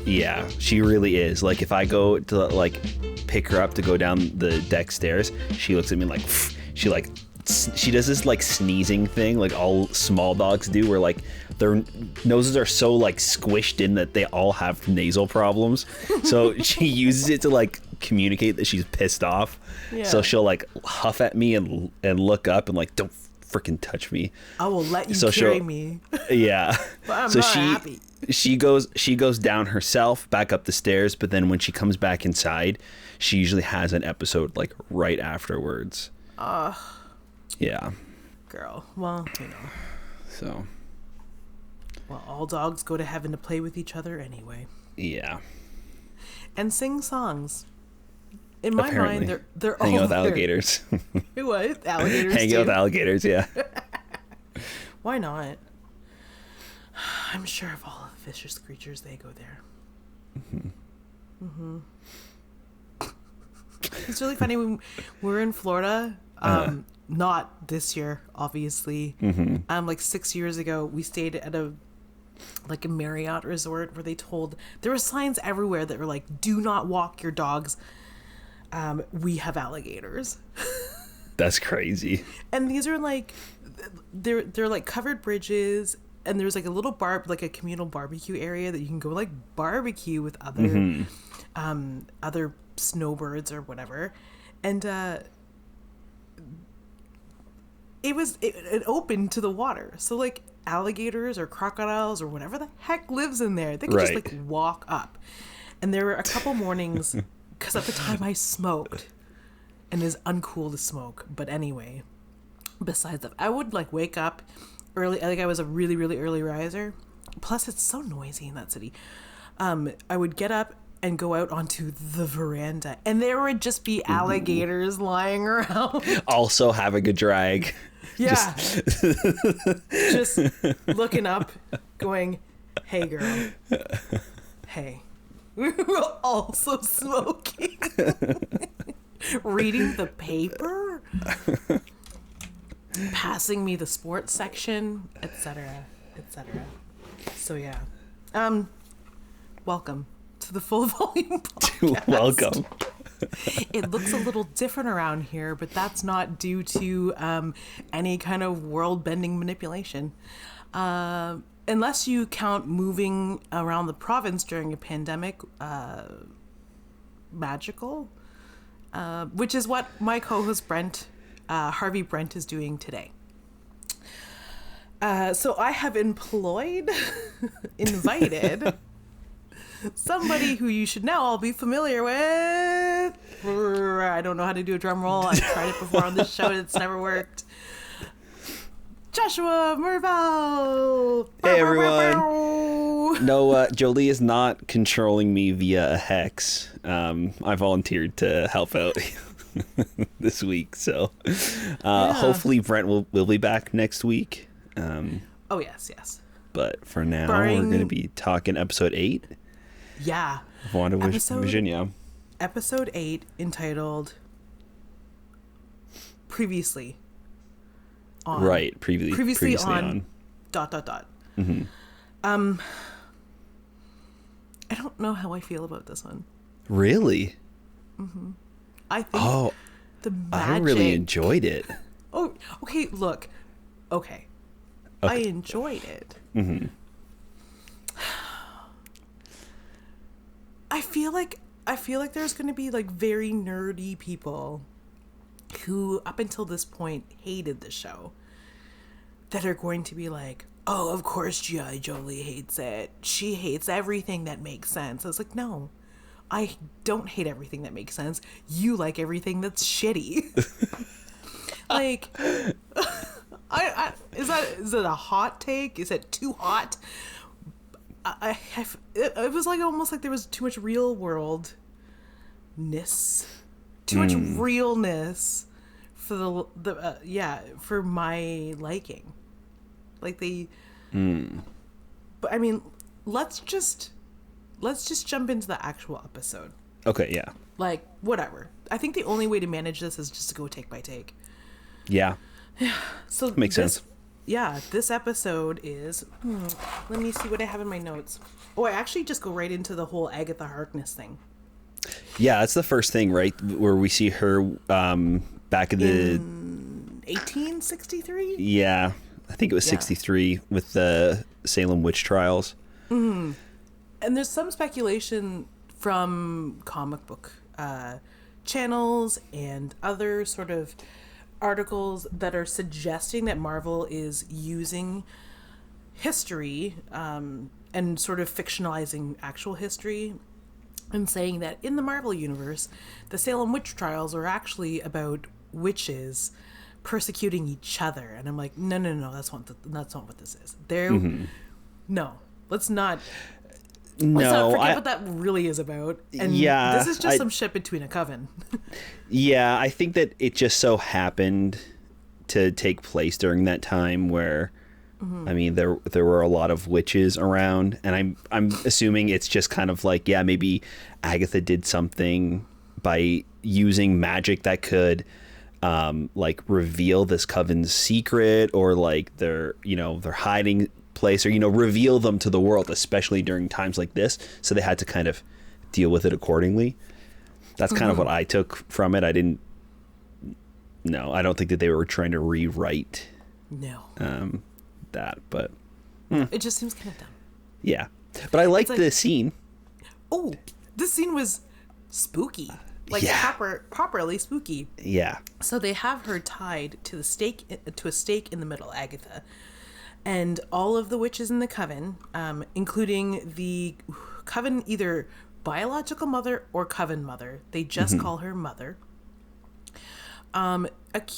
Yeah, she really is. Like, if I go to, like, pick her up to go down the deck stairs, she looks at me like, she does this, like, sneezing thing, like all small dogs do, where, like, their noses are so, like, squished in that they all have nasal problems. So she uses it to, like, communicate that she's pissed off. Yeah. So she'll, like, huff at me and look up and, like, don't freaking touch me. I will let you carry me. Yeah. But I'm not happy. She goes down herself, back up the stairs, but then when she comes back inside, she usually has an episode, like, right afterwards. Yeah. Girl. Well, you know. So. Well, all dogs go to heaven to play with each other anyway. Yeah. And sing songs. In my mind, they're all hanging out with alligators. What? Alligators hanging out with alligators, yeah. Why not? I'm sure of all the vicious creatures, they go there. It's really funny when we're in Florida. Not this year, obviously. Like 6 years ago, we stayed at a Marriott resort where there were signs everywhere that were like, "Do not walk your dogs. We have alligators." That's crazy. And these are like, they're like covered bridges, and there's like a little a communal barbecue area that you can go like barbecue with other other snowbirds or whatever. And it opened to the water, so like alligators or crocodiles or whatever the heck lives in there, they could just like walk up. And there were a couple mornings, because at the time I smoked, and it's uncool to smoke, but anyway, besides that, I would like wake up early. Like, I was a really, really early riser, plus it's so noisy in that city. I would get up and go out onto the veranda, and there would just be alligators lying around. Also having a drag. Yeah. Just looking up, going, "Hey, girl. Hey." We were also smoking. Reading the paper. Passing me the sports section, etc., etc. So, yeah. Welcome to the Full Volume Podcast. Welcome. It looks a little different around here, but that's not due to any kind of world-bending manipulation. Unless you count moving around the province during a pandemic, magical, which is what my co-host Brent, Harvey Brent, is doing today. So I have invited somebody who you should now all be familiar with. I don't know how to do a drum roll. I've tried it before on this show. It's never worked. Joshua Murr-VELL. Hey, everyone. No, Jolie is not controlling me via a hex. I volunteered to help out this week, so hopefully Brent will be back next week. Oh, yes. But for now, we're going to be talking episode 8. Yeah. Of WandaVision, yeah. Episode 8, entitled Previously On. Right, previously on. ... Mm-hmm. I don't know how I feel about this one. Really? Mm-hmm. I think the magic... I really enjoyed it. Oh, okay, look. Okay. I enjoyed it. Mm-hmm. I feel like there's going to be like very nerdy people who up until this point hated the show that are going to be like, "Oh, of course G.I. Jolie hates it. She hates everything that makes sense." I was like, no, I don't hate everything that makes sense. You like everything that's shitty. Like, is it a hot take? Is it too hot? It was like almost like there was too much real worldness, too much realness for for my liking. Like but I mean, let's just jump into the actual episode. Okay, yeah. Like, whatever. I think the only way to manage this is just to go take by take. Yeah. So makes sense. this episode is. Let me see what I have in my notes. Oh, I actually just go right into the whole Agatha Harkness thing. Yeah, that's the first thing, right? Where we see her back in the 1863. Yeah, I think it was 63 with the Salem witch trials. And there's some speculation from comic book channels and other sort of articles that are suggesting that Marvel is using history and sort of fictionalizing actual history and saying that in the Marvel universe, the Salem witch trials are actually about witches persecuting each other. And I'm like, no, that's not what this is. No, let's not forget what that really is about. And this is just some shit between a coven. Yeah, I think that it just so happened to take place during that time where, I mean, there were a lot of witches around, and I'm assuming it's just kind of like, yeah, maybe Agatha did something by using magic that could like reveal this coven's secret, or like their hiding place, or reveal them to the world, especially during times like this. So they had to kind of deal with it accordingly. That's kind of what I took from it. I don't think that they were trying to rewrite that, but it just seems kind of dumb. Yeah, but I liked the scene. Oh, this scene was spooky, properly spooky. Yeah. So they have her tied to a stake in the middle, Agatha, and all of the witches in the coven, including the coven either biological mother or coven mother. They just call her mother.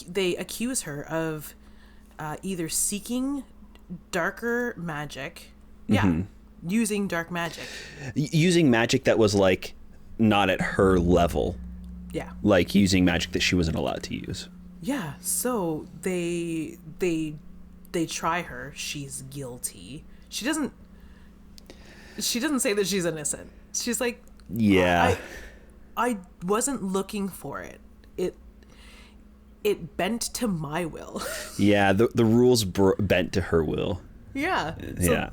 They accuse her of either seeking darker magic, using dark magic, using magic that was like not at her level, like using magic that she wasn't allowed to use. So they try her. She's guilty. She doesn't say that she's innocent. She's like, I wasn't looking for it. It bent to my will. Yeah, the rules bent to her will. Yeah. So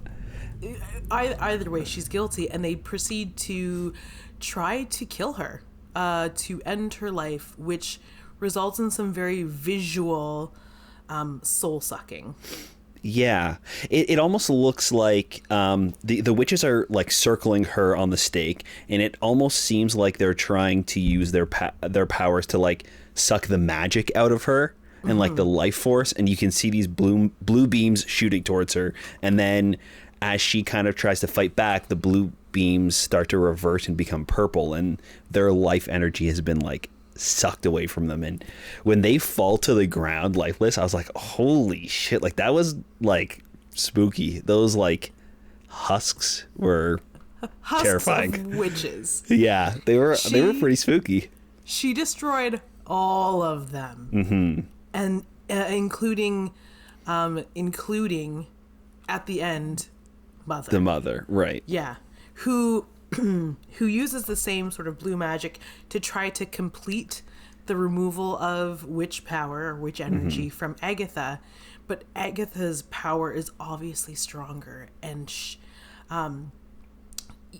either way, she's guilty, and they proceed to try to kill her, to end her life, which results in some very visual soul-sucking. Yeah, it almost looks like the witches are like circling her on the stake, and it almost seems like they're trying to use their powers to like suck the magic out of her and like the life force, and you can see these blue beams shooting towards her, and then as she kind of tries to fight back, the blue beams start to reverse and become purple, and their life energy has been like sucked away from them. And when they fall to the ground lifeless, I was like, holy shit, like that was like spooky. Those like husks were terrifying. Of witches. Yeah, they were pretty spooky. She destroyed all of them, and including at the end, the mother, right? Yeah, who uses the same sort of blue magic to try to complete the removal of witch power or witch energy from Agatha, but Agatha's power is obviously stronger, and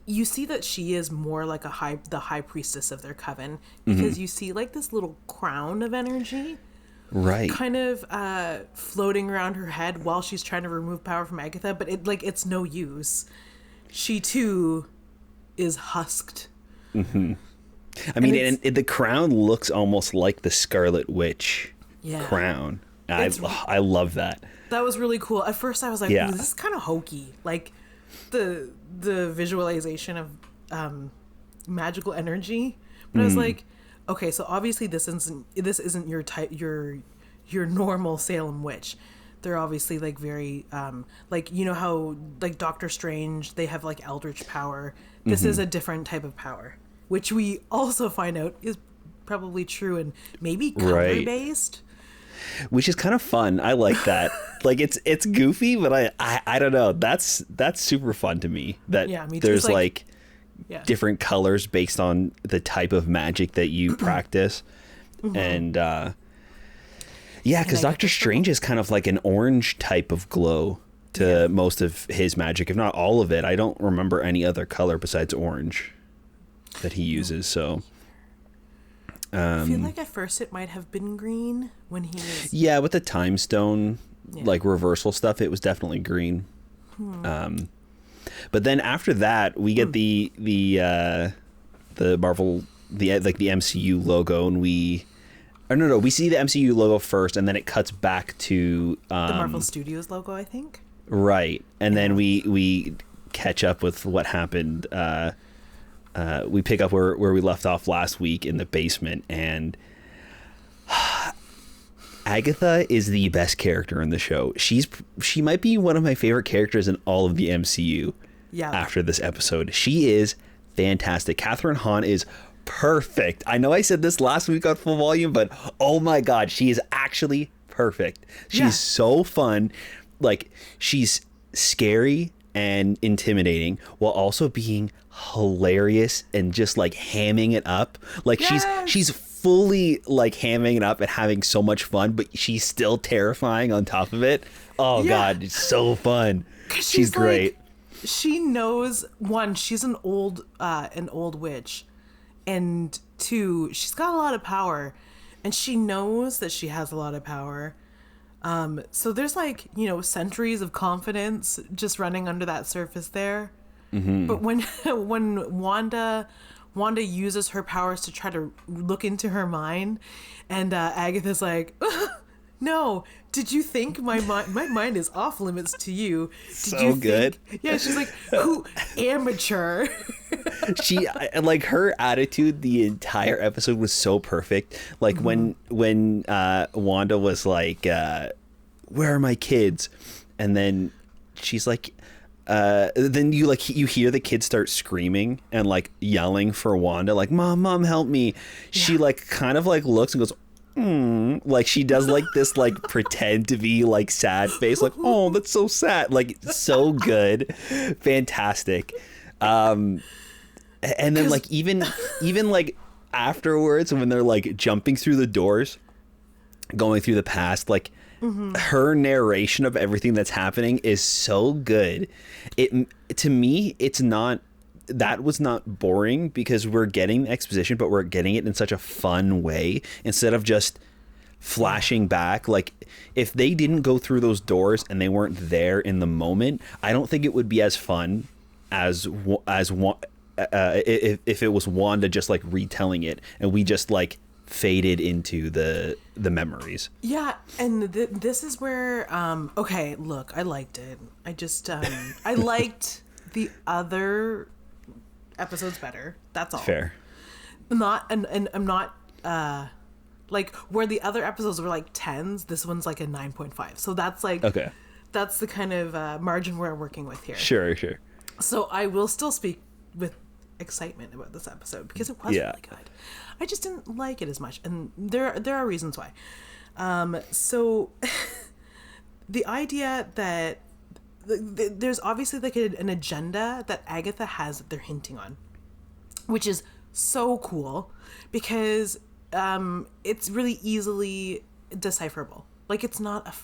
you see that she is more like the high priestess of their coven, because you see like this little crown of energy, right, kind of floating around her head while she's trying to remove power from Agatha, but it's no use. She too is husked. I mean, and the crown looks almost like the Scarlet Witch crown. I love that. That was really cool. At first I was like, ooh, this is kind of hokey. Like the visualization of magical energy. But I was like, okay, so obviously this isn't your type, your normal Salem witch. They're obviously like very like, you know how like Doctor Strange, they have like eldritch power. This is a different type of power, which we also find out is probably true and maybe color based. Which is kind of fun. I like that. Like it's goofy, but I don't know. That's super fun to me. That me too. There's like different colors based on the type of magic that you practice. And Yeah, because Doctor Strange is kind of like an orange type of glow to most of his magic, if not all of it. I don't remember any other color besides orange that he uses. So I feel like at first it might have been green when he was... Yeah, with the time stone, like reversal stuff, it was definitely green. But then after that, we get the Marvel, the MCU logo, and we see the MCU logo first, and then it cuts back to the Marvel Studios logo, I think. Right, and then we catch up with what happened. We pick up where we left off last week in the basement, and Agatha is the best character in the show. She might be one of my favorite characters in all of the MCU. Yeah. After this episode, she is fantastic. Catherine Hahn is perfect. I know I said this last week on Full Volume, but oh my god, she is actually perfect. She's so fun. Like, she's scary and intimidating while also being hilarious and just like hamming it up. Like, she's fully like hamming it up and having so much fun, but she's still terrifying on top of it. Oh god, it's so fun. She's great. She knows, one, she's an old witch, and two, she's got a lot of power, and she knows that she has a lot of power. So there's like, centuries of confidence just running under that surface there. Mm-hmm. But when Wanda uses her powers to try to look into her mind, and Agatha's like, no, did you think my mind is off limits to you? Did you good. Yeah, she's like, who amateur? She, like, her attitude the entire episode was so perfect. Like, when Wanda was like, where are my kids? And then she's like, then you hear the kids start screaming and like yelling for Wanda, like, mom, help me. She like kind of like looks and goes, like she does like this like pretend to be like sad face, like, oh, that's so sad, like so good, fantastic. And then like even like afterwards when they're like jumping through the doors, going through the past, like her narration of everything that's happening is so good. To me, that was not boring because we're getting exposition, but we're getting it in such a fun way instead of just flashing back. Like, if they didn't go through those doors and they weren't there in the moment, I don't think it would be as fun as if it was Wanda just like retelling it and we just like faded into the memories. Yeah, and this is where okay, look, I liked it. I just I liked the other episodes better. That's all. Fair. I'm not like where the other episodes were like 10s, this one's like a 9.5. So that's like, okay, that's the kind of margin we're working with here. Sure. So I will still speak with excitement about this episode because it was really good. I just didn't like it as much, and there are reasons why. So the idea that there's obviously like an agenda that Agatha has that they're hinting on, which is so cool because it's really easily decipherable. Like, it's not a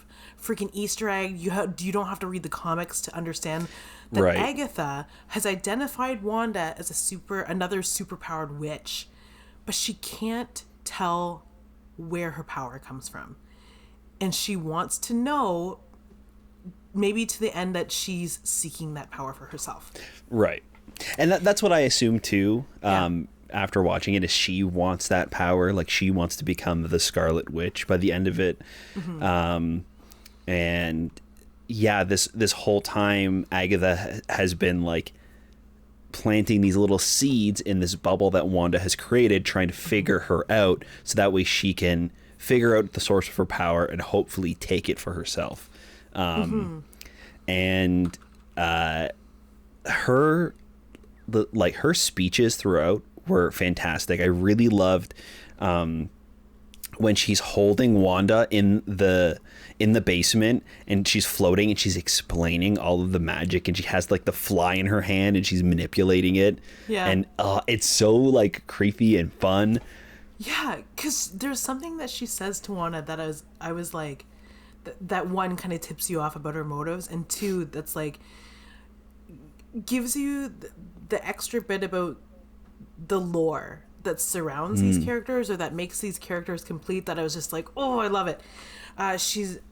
freaking Easter egg. You don't have to read the comics to understand that Agatha has identified Wanda as another superpowered witch, but she can't tell where her power comes from, and she wants to know, maybe to the end, that she's seeking that power for herself. Right. And that's what I assume too. After watching it, is she wants that power. Like, she wants to become the Scarlet Witch by the end of it. And yeah, this whole time Agatha has been like planting these little seeds in this bubble that Wanda has created, trying to figure her out so that way she can figure out the source of her power and hopefully take it for herself. And her speeches throughout were fantastic. I really loved when she's holding Wanda in the basement and she's floating and she's explaining all of the magic and she has like the fly in her hand and she's manipulating it. Yeah. And it's so like creepy and fun. Yeah, because there's something that she says to Wanda that I was like, that one kind of tips you off about her motives, and two, that's like gives you the extra bit about the lore that surrounds these characters, or that makes these characters complete, that I was just like, oh, I love it.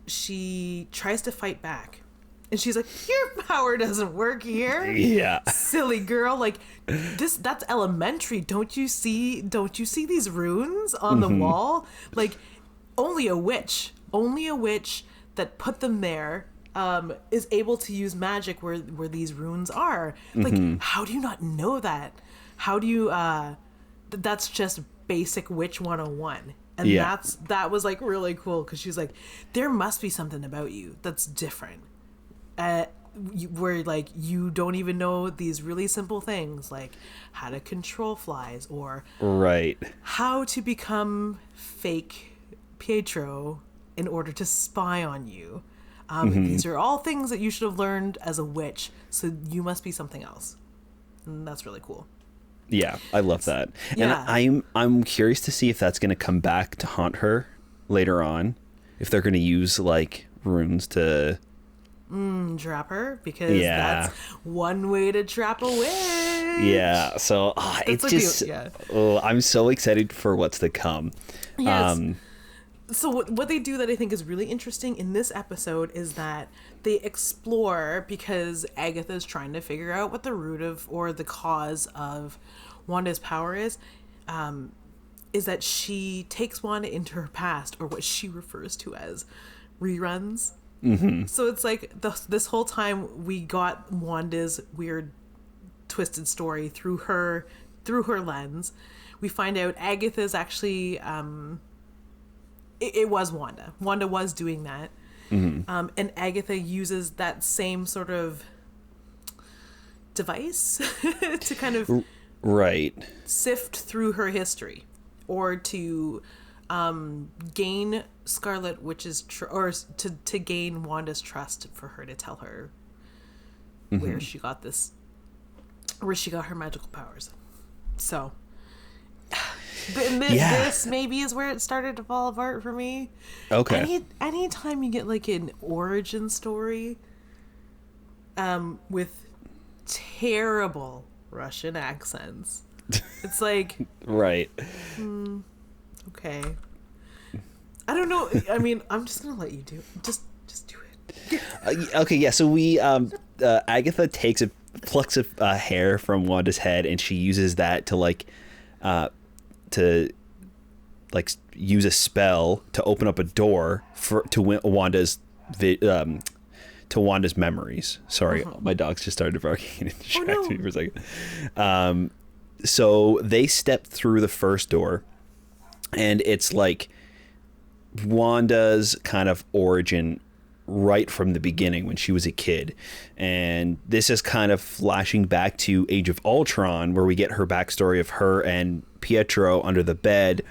She tries to fight back, and she's like, your power doesn't work here. Yeah. Silly girl. Like, that's elementary. Don't you see these runes on the wall? Like, only a witch that put them there is able to use magic where these runes are. Like, how do you not know that? How do you that's just basic witch 101. And that was like really cool, because she's like, there must be something about you that's different, where like you don't even know these really simple things, like how to control flies, or how to become fake Pietro in order to spy on you. These are all things that you should have learned as a witch, so you must be something else. And that's really cool. Yeah, I love that. Yeah. And I'm curious to see if that's going to come back to haunt her later on, if they're going to use like runes to trap her, because that's one way to trap a witch. Yeah, so it's like just I'm so excited for what's to come. Yes. So what they do that I think is really interesting in this episode is that they explore, because Agatha's trying to figure out what the root of, or the cause of Wanda's power is that she takes Wanda into her past, or what she refers to as reruns. So it's like this whole time we got Wanda's weird twisted story through her lens. We find out Agatha's actually it was Wanda. Wanda was doing that. And Agatha uses that same sort of device to kind of sift through her history, or to gain Scarlet Witch's or to gain Wanda's trust, for her to tell her where she got her magical powers. So this maybe is where it started to fall apart for me. Okay. Anytime you get like an origin story with terrible Russian accents, it's like okay. I don't know. I mean, I'm just gonna let you do it. Just do it. Okay, yeah. So we Agatha plucks a hair from Wanda's head, and she uses that to use a spell to open up a door to Wanda's memories. Sorry, my dogs just started barking and distracted me for a second. So they step through the first door, and it's like Wanda's kind of origin right from the beginning when she was a kid. And this is kind of flashing back to Age of Ultron, where we get her backstory of her and Pietro under the bed,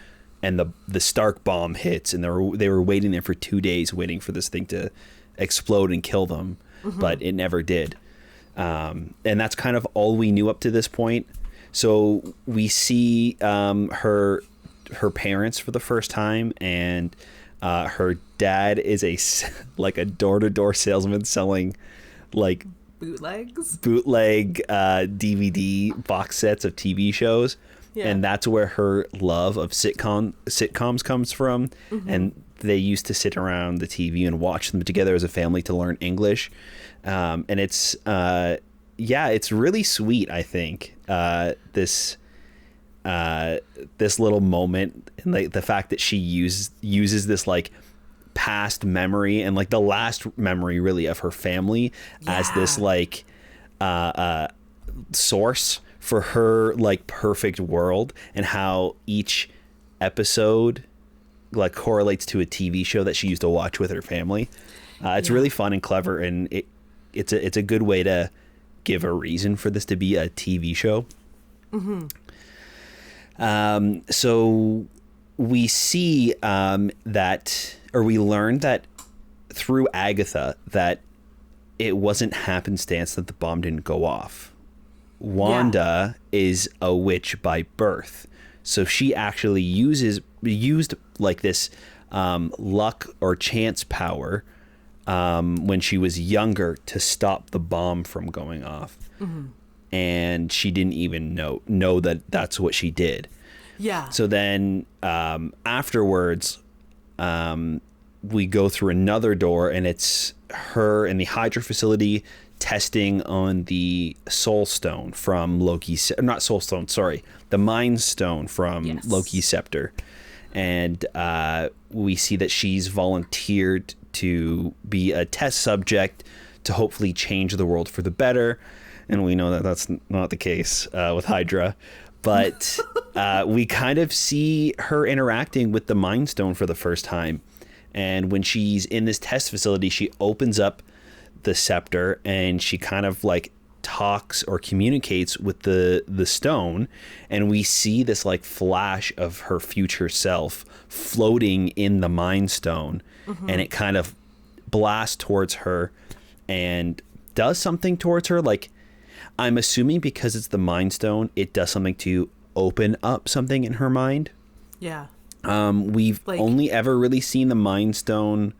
and the Stark bomb hits, and they were waiting there for 2 days waiting for this thing to explode and kill them, but it never did. And that's kind of all we knew up to this point. So we see her parents for the first time, and her dad is a door-to-door salesman selling like bootleg DVD box sets of TV shows. Yeah. And that's where her love of sitcoms comes from. And they used to sit around the TV and watch them together as a family to learn English. And it's really sweet, I think. This little moment, and the fact that she uses this like past memory, and like the last memory really of her family, as this like source for her like perfect world, and how each episode like correlates to a TV show that she used to watch with her family. It's really fun and clever, and it's a good way to give a reason for this to be a TV show. So we see we learned that through Agatha that it wasn't happenstance that the bomb didn't go off. Wanda is a witch by birth. So she actually used like this luck or chance power when she was younger to stop the bomb from going off. Mm-hmm. And she didn't even know that that's what she did. Yeah. So then afterwards, we go through another door, and it's her in the Hydra facility testing on the Soul Stone from Loki's... Not Soul Stone, sorry. The Mind Stone from Loki's scepter. And we see that she's volunteered to be a test subject to hopefully change the world for the better. And we know that that's not the case with Hydra. But we kind of see her interacting with the Mind Stone for the first time. And when she's in this test facility, she opens up the scepter and she kind of like talks or communicates with the stone. And we see this like flash of her future self floating in the Mind Stone. Mm-hmm. And it kind of blasts towards her and does something towards her. Like, I'm assuming because it's the Mind Stone, it does something to open up something in her mind. Yeah. We've only ever really seen the Mind Stone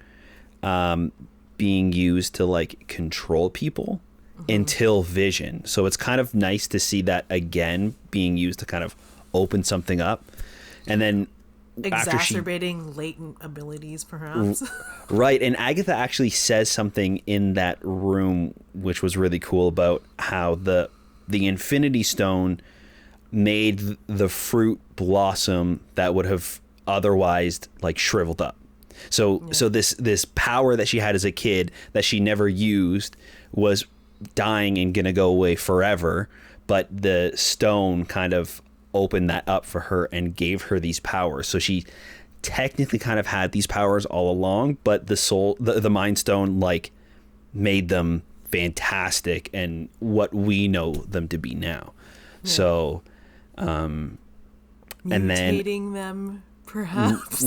being used to like control people until Vision. So it's kind of nice to see that again being used to kind of open something up. And then exacerbating latent abilities, perhaps. Right. And Agatha actually says something in that room which was really cool about how the Infinity Stone made the fruit blossom that would have otherwise like shriveled up. So this power that she had as a kid that she never used was dying and gonna go away forever, but the stone kind of opened that up for her and gave her these powers. So she technically kind of had these powers all along, but the Mind Stone like made them fantastic and what we know them to be now. Yeah. So and then mutating them perhaps.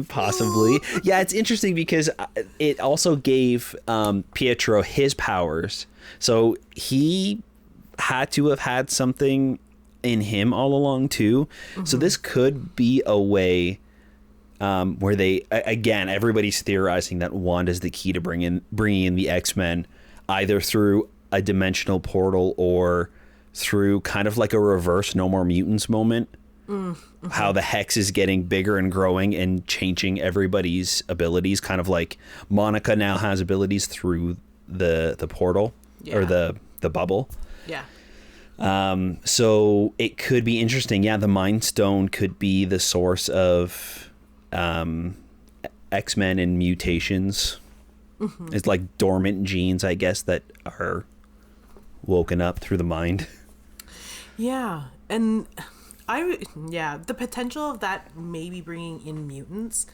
Possibly. Yeah, it's interesting because it also gave Pietro his powers. So he had to have had something in him all along too. Mm-hmm. So this could be a way where they, again, everybody's theorizing that Wanda's the key to bringing in the X-Men, either through a dimensional portal or through kind of like a reverse No More Mutants moment. Mm-hmm. How the Hex is getting bigger and growing and changing everybody's abilities, kind of like Monica now has abilities through the portal or the bubble. Yeah. So it could be interesting. Yeah, the Mind Stone could be the source of X-Men and mutations. Mm-hmm. It's like dormant genes, I guess, that are woken up through the mind. Yeah, and the potential of that maybe bringing in mutants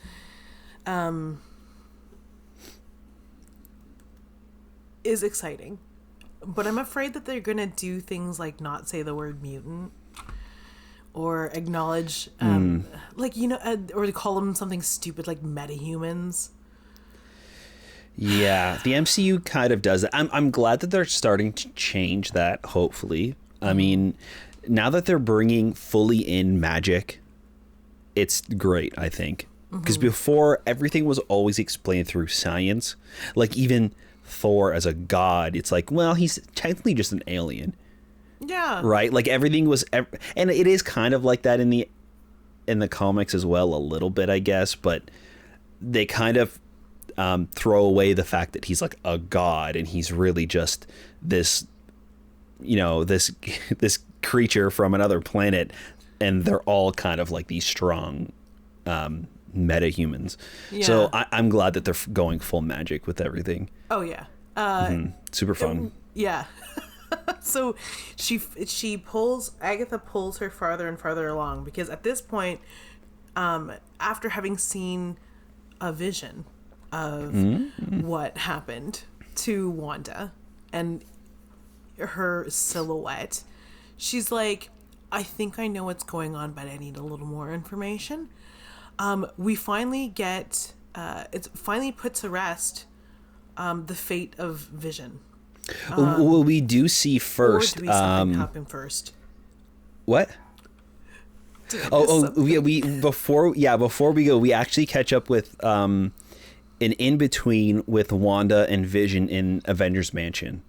is exciting. But I'm afraid that they're going to do things like not say the word mutant or acknowledge, or call them something stupid like metahumans. Yeah, the MCU kind of does that. I'm glad that they're starting to change that, hopefully. I mean, now that they're bringing fully in magic, it's great, I think. Because before, everything was always explained through science. Like, even Thor as a god, it's like, well, he's technically just an alien. Yeah. Right? Like, everything was... and it is kind of like that in the comics as well, a little bit, I guess. But they kind of throw away the fact that he's like a god and he's really just this... this creature from another planet, and they're all kind of like these strong meta-humans. Yeah. So I'm glad that they're going full magic with everything. Oh yeah. Super fun. Yeah. So Agatha pulls her farther and farther along, because at this point, after having seen a vision of what happened to Wanda and her silhouette, she's like, I think I know what's going on, but I need a little more information. We finally get it finally puts to rest the fate of Vision. Well, we do see first. Or do we something happen first? What? Yeah. Before we go, we actually catch up with an in between with Wanda and Vision in Avengers Mansion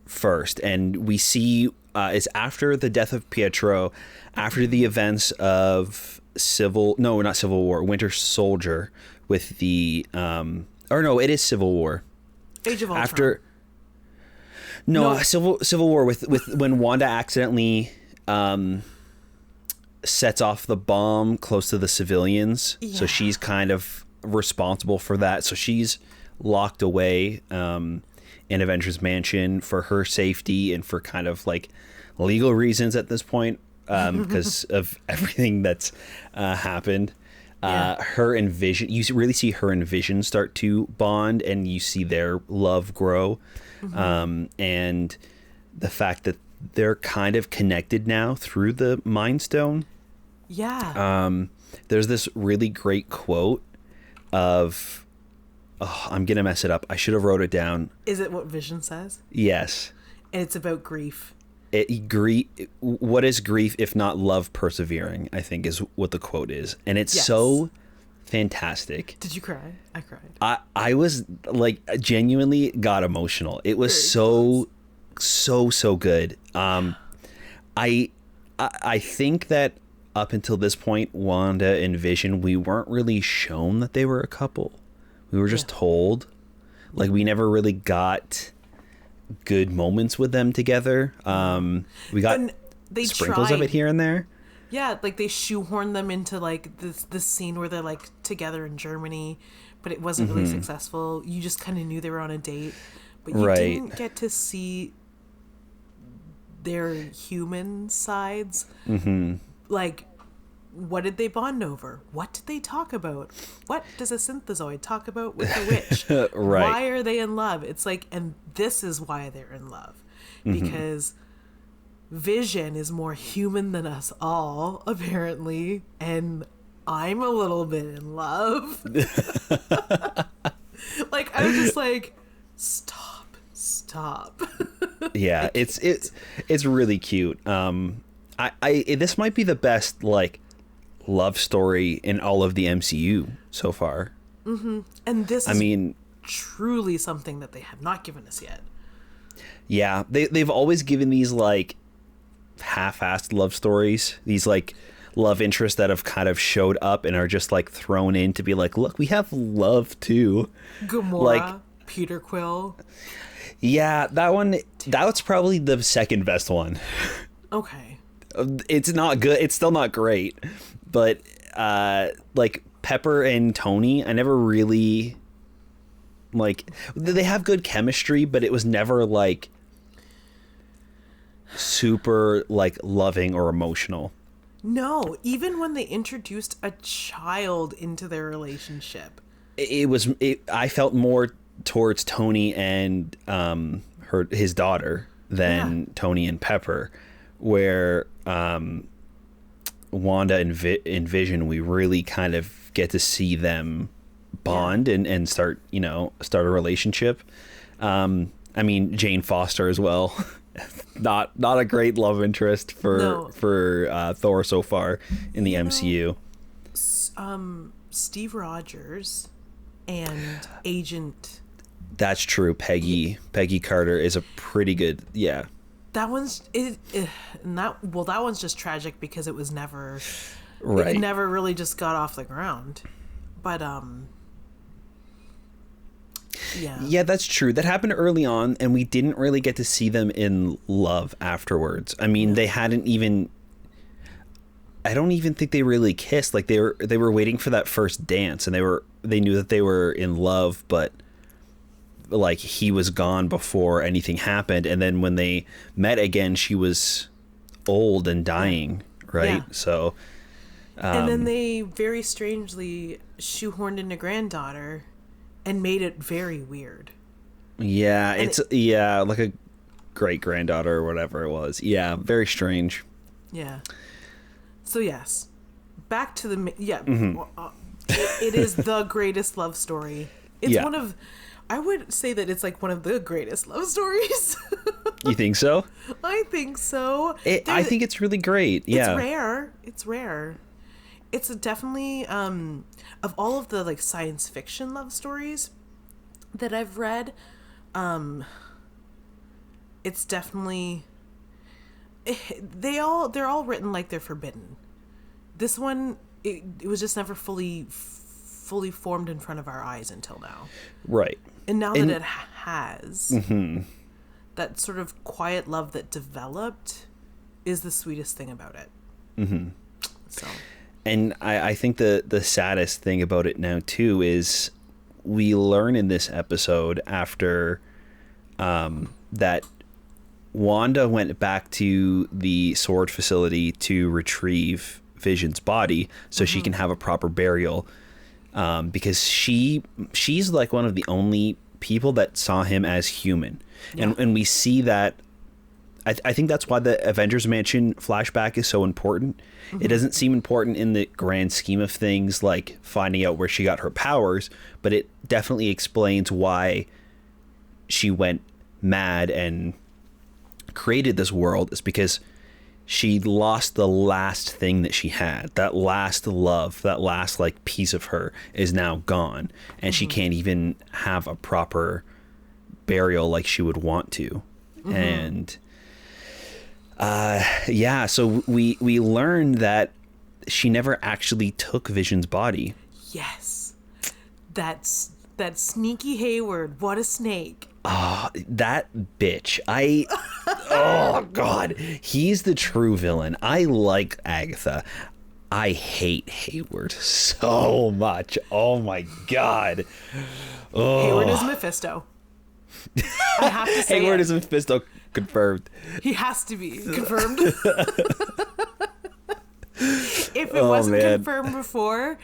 first, and we see is after the death of Pietro, after the events of Winter Soldier with the it is Civil War. Age of Ultron. After Civil War with when Wanda accidentally sets off the bomb close to the civilians. Yeah. So she's kind of responsible for that. So she's locked away in Avengers Mansion for her safety and for kind of like legal reasons at this point because of everything that's happened. Her and Vision, you really see her and Vision start to bond, and you see their love grow. And the fact that they're kind of connected now through the Mind Stone. Yeah. There's this really great quote of, I'm going to mess it up. I should have wrote it down. Is it what Vision says? Yes. And it's about grief. What is grief if not love persevering, I think is what the quote is. And it's so fantastic. Did you cry? I cried. I was like genuinely got emotional. It was so good. I think that up until this point, Wanda and Vision, we weren't really shown that they were a couple. We were just told. Like, we never really got good moments with them together. We got sprinkles of it here and there. Yeah, like they shoehorned them into like this scene where they're like together in Germany, but it wasn't really successful. You just kind of knew they were on a date, but you didn't get to see their human sides. Like, what did they bond over? What did they talk about? What does a synthezoid talk about with a witch? Why are they in love? It's like, and this is why they're in love. Because Vision is more human than us all, apparently, and I'm a little bit in love. Like, I was just like, stop. Yeah, it's really cute. This might be the best like love story in all of the MCU so far. And this is truly something that they have not given us yet. Yeah, they've always given these like half-assed love stories, these like love interests that have kind of showed up and are just like thrown in to be like, look, we have love too. Gamora, like Peter Quill. Yeah, that's probably the second best one. Okay. It's not good. It's still not great, but like Pepper and Tony, I never really like. They have good chemistry, but it was never like super like loving or emotional. No, even when they introduced a child into their relationship, I felt more towards Tony and his daughter than Tony and Pepper, where Wanda and Vision, we really kind of get to see them bond and start a relationship. I mean, Jane Foster as well. not a great love interest for Thor so far in the MCU. Steve Rogers and Agent. That's true. Peggy Carter is a pretty good. Yeah. That one's that one's just tragic because it was never right. It never really just got off the ground. But yeah, that's true. That happened early on, and we didn't really get to see them in love afterwards. I mean, they hadn't even. I don't even think they really kissed. Like they were waiting for that first dance, and they knew that they were in love, but like he was gone before anything happened. And then when they met again, she was old and dying, right? Yeah. So, and then they very strangely shoehorned in a granddaughter and made it very weird. Yeah, like a great granddaughter or whatever it was. Yeah, very strange. Yeah. So yes, back to it is the greatest love story. It's one of, I would say that it's like one of the greatest love stories. You think so? I think so. I think it's really great. Yeah. It's rare. It's definitely of all of the like science fiction love stories that I've read, it's definitely they're all written like they're forbidden. This one it was just never fully formed in front of our eyes until now. Right. And now that it has, that sort of quiet love that developed is the sweetest thing about it. Mm-hmm. So. And I think the saddest thing about it now, too, is we learn in this episode after that Wanda went back to the sword facility to retrieve Vision's body so she can have a proper burial. Because she's like one of the only people that saw him as human. Yeah. And we see that. I think that's why the Avengers Mansion flashback is so important. It doesn't seem important in the grand scheme of things, like finding out where she got her powers, but it definitely explains why she went mad and created this world. Is because she lost the last thing that she had. That last love, that last like piece of her is now gone, and she can't even have a proper burial like she would want to. And so we learned that she never actually took Vision's body. Yes. That sneaky Hayward, what a snake. Oh, that bitch. Oh God, he's the true villain. I like Agatha. I hate Hayward so much. Oh my God. Oh. Hayward is Mephisto. I have to say Hayward is Mephisto, confirmed. He has to be confirmed. If it wasn't confirmed before,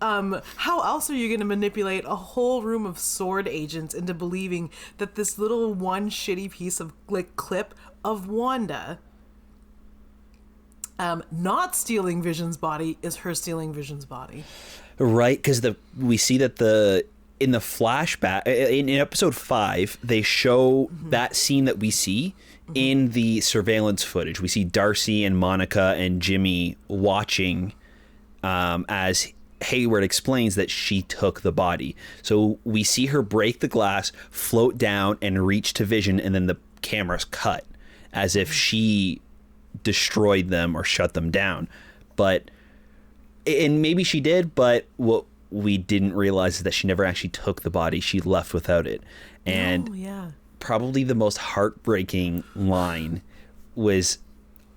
how else are you going to manipulate a whole room of sword agents into believing that this little one shitty piece of like clip of Wanda not stealing Vision's body is her stealing Vision's body? Right, because we see that in the flashback in episode 5 they show that scene that we see in the surveillance footage. We see Darcy and Monica and Jimmy watching as Hayward explains that she took the body. So we see her break the glass, float down, and reach to Vision, and then the camera's cut as if she destroyed them or shut them down. And maybe she did, but what we didn't realize is that she never actually took the body. She left without it. And probably the most heartbreaking line was,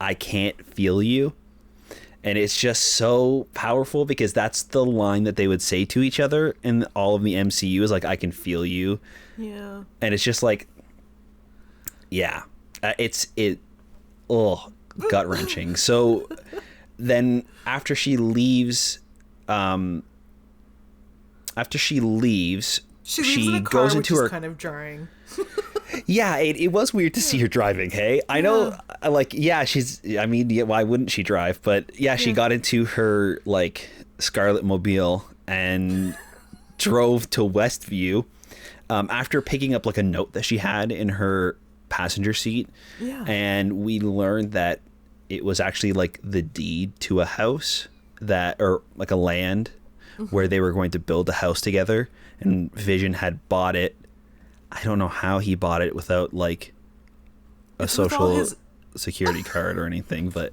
"I can't feel you." And it's just so powerful because that's the line that they would say to each other in all of the MCU is like, "I can feel you." Yeah. And it's just like, yeah, gut wrenching. So then after she leaves, she in a car, goes into which her is kind of jarring. Yeah, it was weird to see her driving, hey? I know, like, why wouldn't she drive? But, she got into her, like, Scarlet Mobile and drove to Westview after picking up, like, a note that she had in her passenger seat. Yeah. And we learned that it was actually, like, the deed to a house or, like, a land where they were going to build a house together. And Vision had bought it. I don't know how he bought it without like a social security card or anything, but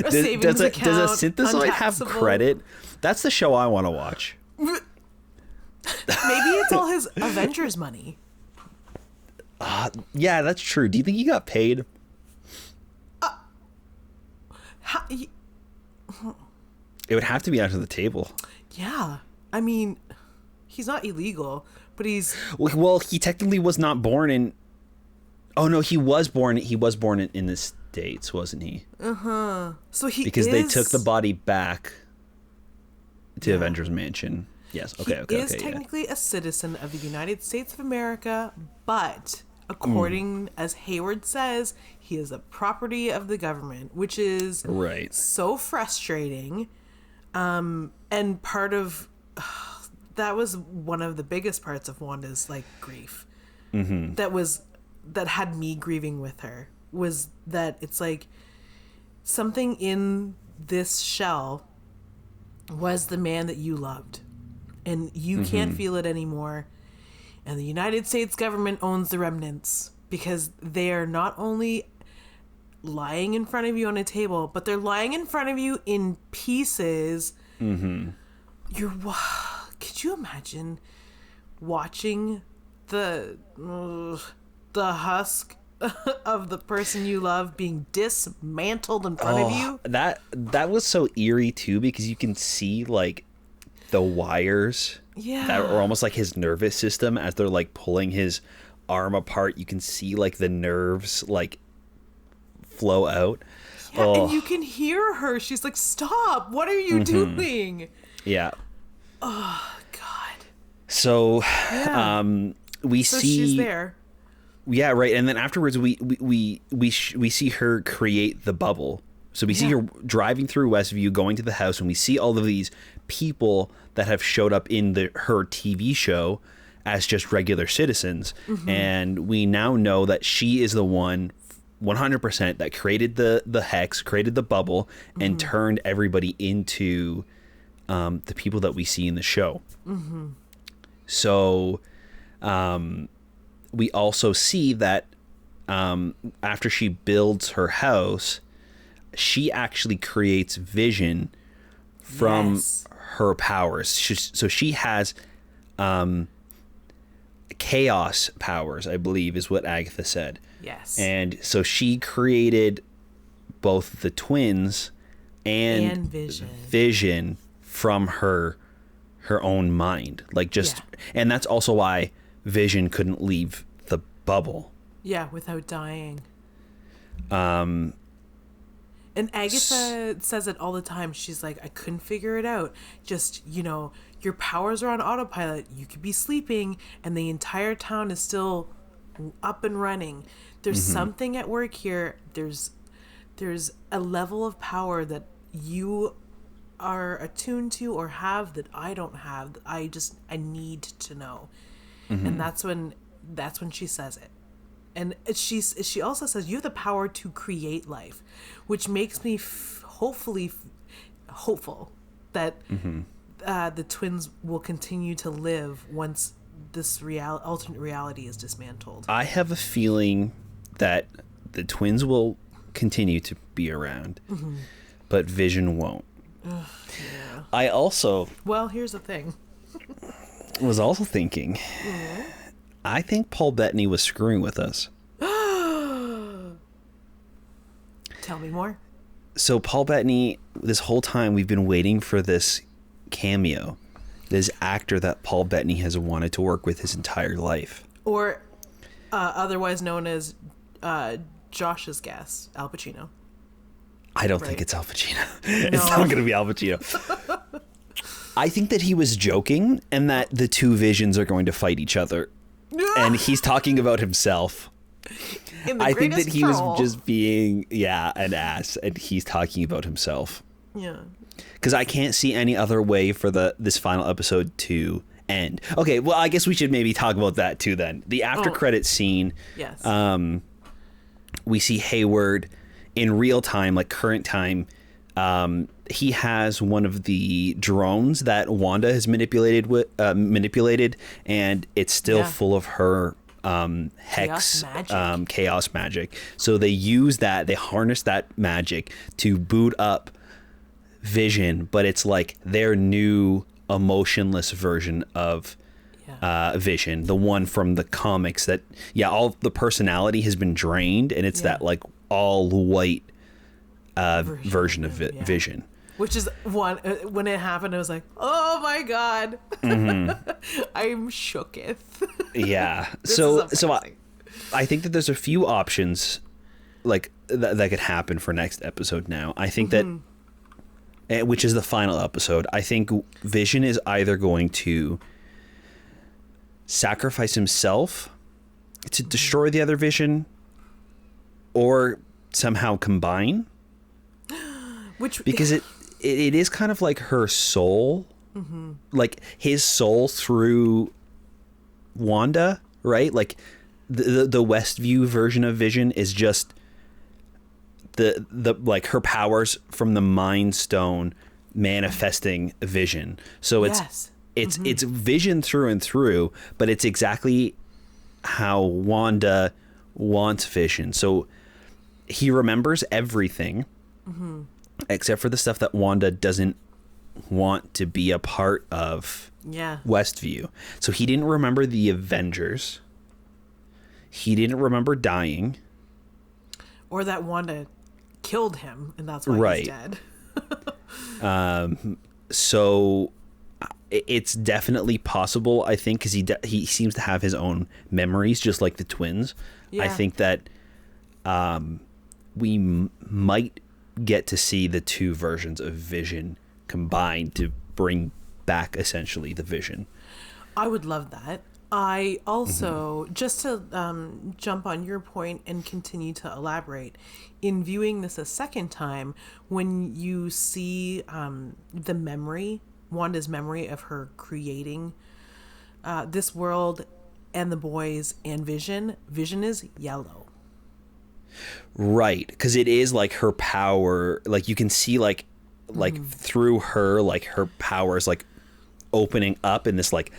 does a synthesoid have credit? That's the show I want to watch. Maybe it's all his Avengers money. Yeah, that's true. Do you think he got paid? It would have to be under the table. Yeah. I mean, he's not illegal. But well, he technically was not born in. Oh no, he was born in the States, wasn't he? So they took the body back to Avengers Mansion. Yes. Okay. He is technically a citizen of the United States of America, but according as Hayward says, he is a property of the government, which is so frustrating. And part of that was one of the biggest parts of Wanda's like grief. Mm-hmm. That had me grieving with her, was that it's like something in this shell was the man that you loved, and you can't feel it anymore. And the United States government owns the remnants, because they are not only lying in front of you on a table, but they're lying in front of you in pieces. Mm-hmm. Could you imagine watching the husk of the person you love being dismantled in front of you? That was so eerie too, because you can see like the wires that are almost like his nervous system as they're like pulling his arm apart. You can see like the nerves like flow out. Yeah, and you can hear her. She's like, "Stop! What are you doing?" Yeah. Oh God. So, we so see she's there. Yeah, right. And then afterwards, we see her create the bubble. So we see her driving through Westview, going to the house, and we see all of these people that have showed up in her TV show as just regular citizens. Mm-hmm. And we now know that she is the one, 100%, that created the hex, created the bubble, and turned everybody into the people that we see in the show. Mm-hmm. So we also see that after she builds her house, she actually creates Vision from her powers. So she has chaos powers, I believe, is what Agatha said. Yes. And so she created both the twins and Vision from her own mind. Like and that's also why Vision couldn't leave the bubble. Yeah, without dying. And Agatha says it all the time. She's like, I couldn't figure it out. Just, your powers are on autopilot. You could be sleeping and the entire town is still up and running. There's something at work here. There's a level of power that you are attuned to or have that I don't have. I need to know. And that's when she says it. And she also says you have the power to create life, which makes me hopeful that the twins will continue to live once this alternate reality is dismantled. I have a feeling that the twins will continue to be around, but Vision won't. Ugh, yeah. I also... Well, here's the thing. was also thinking... I think Paul Bettany was screwing with us. Tell me more. So Paul Bettany, this whole time we've been waiting for this cameo, this actor that Paul Bettany has wanted to work with his entire life. Or otherwise known as Josh's guess, Al Pacino. I don't think it's Al Pacino. It's not going to be Al Pacino. I think that he was joking and that the two Visions are going to fight each other. And he's talking about himself. I think that he was just being, an ass, and he's talking about himself. Yeah. Because I can't see any other way for this final episode to end. Okay, well, I guess we should maybe talk about that too then. The after credit scene. Yes. We see Hayward in real time, like current time. He has one of the drones that Wanda has manipulated, and it's still full of her hex chaos magic. So they harness that magic to boot up Vision, but it's like their new emotionless version of Vision, the one from the comics that all the personality has been drained, and it's that like all white version of Vision. Which is when it happened, I was like, oh my God. I'm shooketh. Yeah. So I think that there's a few options like that could happen for next episode now. I think that, which is the final episode, I think Vision is either going to sacrifice himself to destroy the other Vision or somehow combine. Because it is kind of like her soul like his soul through Wanda, right? Like the Westview version of Vision is just the like her powers from the Mind Stone manifesting Vision. So it's Vision through and through, but it's exactly how Wanda wants Vision. So he remembers everything except for the stuff that Wanda doesn't want to be a part of Westview. So he didn't remember the Avengers. He didn't remember dying. Or that Wanda killed him, and that's why he's dead. So it's definitely possible, I think, because he seems to have his own memories, just like the twins. I think that we might get to see the two versions of Vision combined to bring back essentially the Vision. I would love that. I also, just to jump on your point and continue to elaborate, in viewing this a second time, when you see the memory, Wanda's memory of her creating this world and the boys and Vision is yellow. Right, because it is like her power, like you can see like through her, like her powers like opening up in this like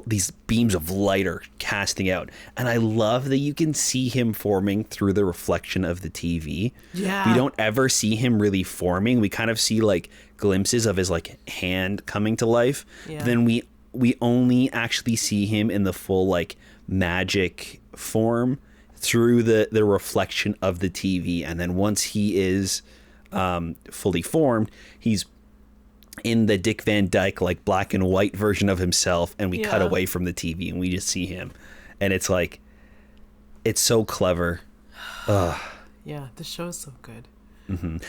these beams of light are casting out, and I love that you can see him forming through the reflection of the TV. We don't ever see him really forming. We kind of see like glimpses of his like hand coming to life. Then we only actually see him in the full like magic form through the reflection of the TV. And then once he is fully formed, he's in the Dick Van Dyke like black and white version of himself, and we cut away from the TV and we just see him, and it's like, it's so clever. Yeah, the show is so good.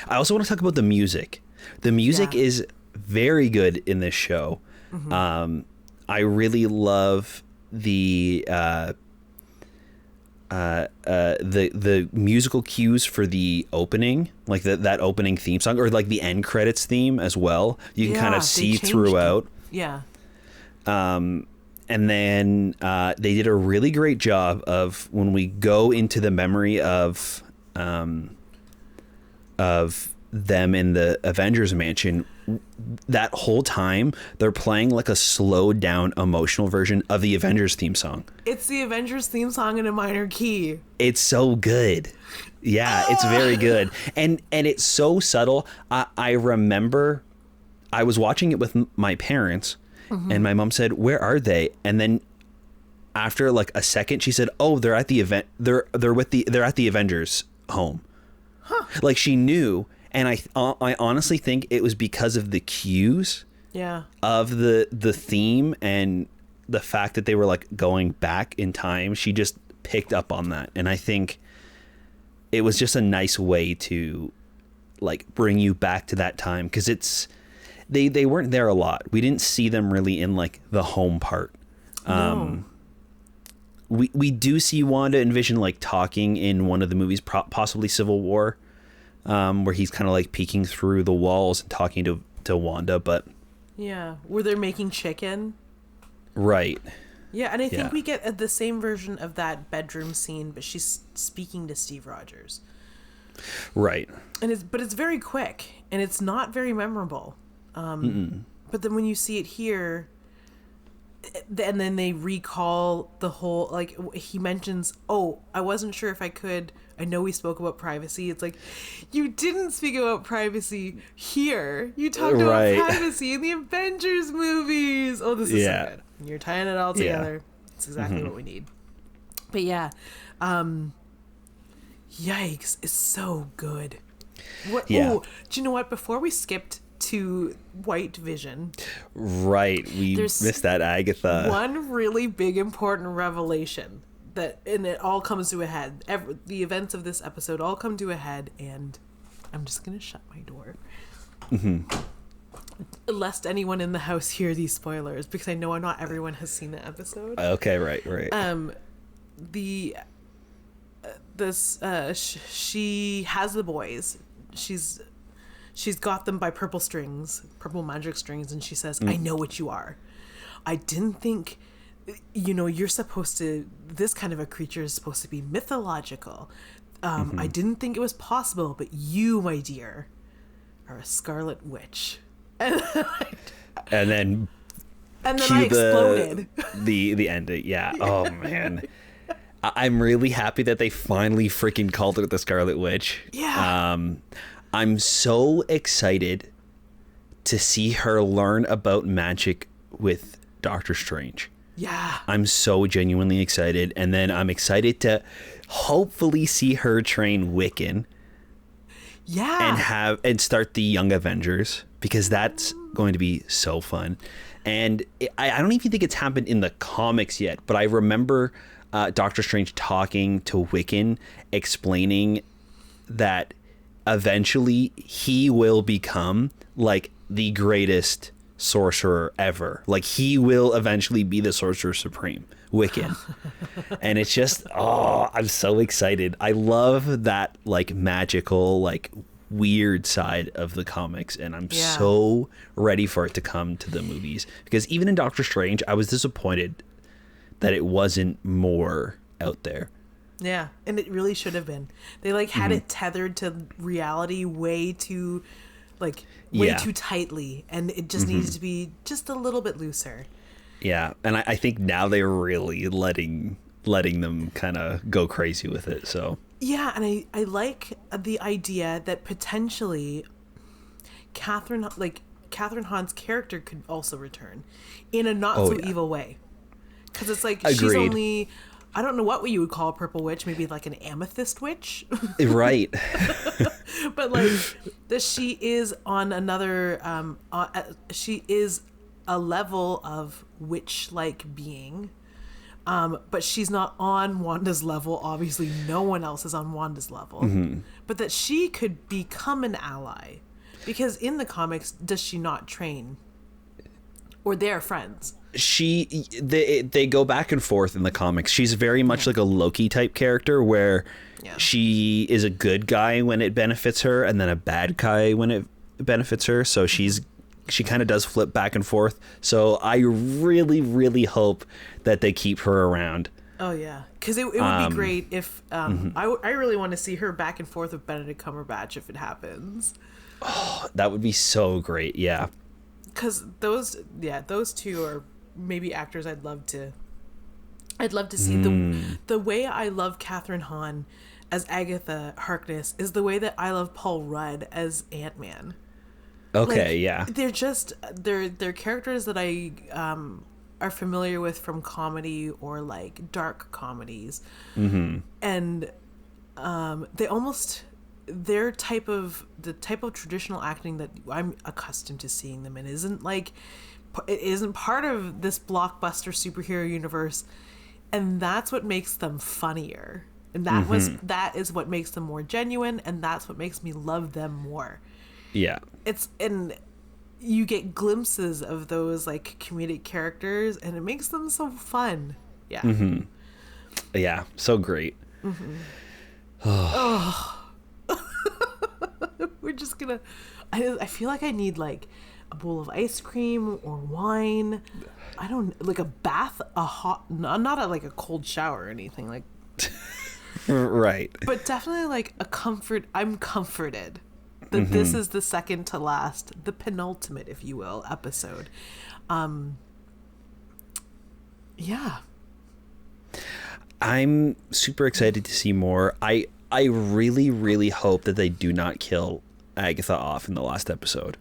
I also want to talk about the music. The music is very good in this show. I really love the musical cues for the opening, like that opening theme song, or like the end credits theme as well. You can kind of see throughout. And then they did a really great job of, when we go into the memory of them in the Avengers mansion, that whole time they're playing like a slowed down emotional version of the Avengers theme song. It's the Avengers theme song in a minor key. It's so good. It's very good. And it's so subtle. I remember I was watching it with my parents, and my mom said, "Where are they?" And then after like a second, she said, "Oh, they're at the event. They're at the Avengers home." Like she knew. And I honestly think it was because of the cues of the theme and the fact that they were like going back in time. She just picked up on that. And I think it was just a nice way to like bring you back to that time, because they weren't there a lot. We didn't see them really in like the home part. No. We do see Wanda and Vision like talking in one of the movies, possibly Civil War. Where he's kind of like peeking through the walls and talking to Wanda, but where they're making chicken, right? And I think we get the same version of that bedroom scene, but she's speaking to Steve Rogers, right? And it's very quick and it's not very memorable. But then when you see it here, and then they recall the whole, like he mentions, "Oh, I wasn't sure if I could. I know we spoke about privacy." It's like, you didn't speak about privacy here. You talked about privacy in the Avengers movies. Oh, this is so good. And you're tying it all together. It's exactly what we need. But yikes, it's so good. Oh, do you know what? Before we skipped to White Vision, we missed that, Agatha. One really big important revelation and it all comes to a head. The events of this episode all come to a head, and I'm just gonna shut my door, lest anyone in the house hear these spoilers, because I know not everyone has seen the episode. Okay, right. She has the boys. she's got them by purple magic strings, and she says, I know what you are. I didn't think, you're supposed to, this kind of a creature is supposed to be mythological. I didn't think it was possible, but you, my dear, are a scarlet witch. And then I exploded. The ending. Yeah. Oh, man. I'm really happy that they finally freaking called it the Scarlet Witch. Yeah. I'm so excited to see her learn about magic with Doctor Strange. Yeah. I'm so genuinely excited. And then I'm excited to hopefully see her train Wiccan. Yeah. And start the Young Avengers, because that's going to be so fun. And I don't even think it's happened in the comics yet, but I remember Doctor Strange talking to Wiccan, explaining that eventually he will become like the greatest sorcerer ever. Like, he will eventually be the Sorcerer Supreme, Wiccan. And it's just, I'm so excited. I love that like magical, like weird side of the comics, and I'm so ready for it to come to the movies, because even in Doctor Strange I was disappointed that it wasn't more out there. Yeah, and it really should have been. They like had it tethered to reality way too too tightly, and it just needs to be just a little bit looser. Yeah, and I think now they're really letting them kind of go crazy with it. So yeah, and I like the idea that potentially Catherine Hahn's character could also return in a not so evil way. Because it's like, Agreed. She's only, I don't know what you would call a purple witch, maybe like an amethyst witch. Right. But like, that she is on another, she is a level of witch-like being. But she's not on Wanda's level. Obviously, no one else is on Wanda's level. But that she could become an ally. Because in the comics, does she not train? Or they're friends? They go back and forth in the comics. She's very much like a Loki type character, where she is a good guy when it benefits her, and then a bad guy when it benefits her. So she kind of does flip back and forth. So I really, really hope that they keep her around. Oh yeah, because it would be great if I really want to see her back and forth with Benedict Cumberbatch if it happens. Oh, that would be so great. Yeah. Because those two are maybe actors I'd love to see. The way I love Catherine Hahn as Agatha Harkness is the way that I love Paul Rudd as Ant-Man. Okay, yeah. They're just they're characters that I are familiar with from comedy or like dark comedies, and they almost the type of traditional acting that I'm accustomed to seeing them in isn't part of this blockbuster superhero universe, and that's what makes them funnier, and that is what makes them more genuine, and that's what makes me love them more. Yeah, and you get glimpses of those like comedic characters, and it makes them so fun. Yeah. Yeah, so great. We're just gonna I feel like I need like a bowl of ice cream or wine. I don't like a bath, not a cold shower or anything like. Right. But definitely like a comfort. I'm comforted that this is the second to last, the penultimate, if you will, episode. Yeah. I'm super excited to see more. I really, really hope that they do not kill Agatha off in the last episode.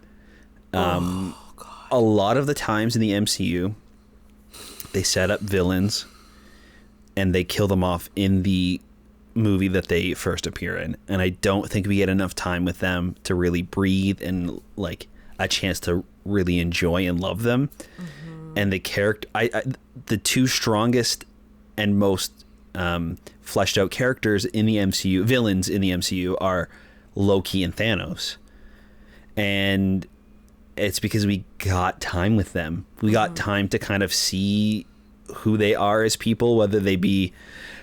God. A lot of the times in the MCU, they set up villains and they kill them off in the movie that they first appear in, and I don't think we get enough time with them to really breathe and like a chance to really enjoy and love them. And the character, the two strongest and most fleshed out characters in the MCU, villains in the MCU, are Loki and Thanos, and it's because we got time with them. We got time to kind of see who they are as people, whether they be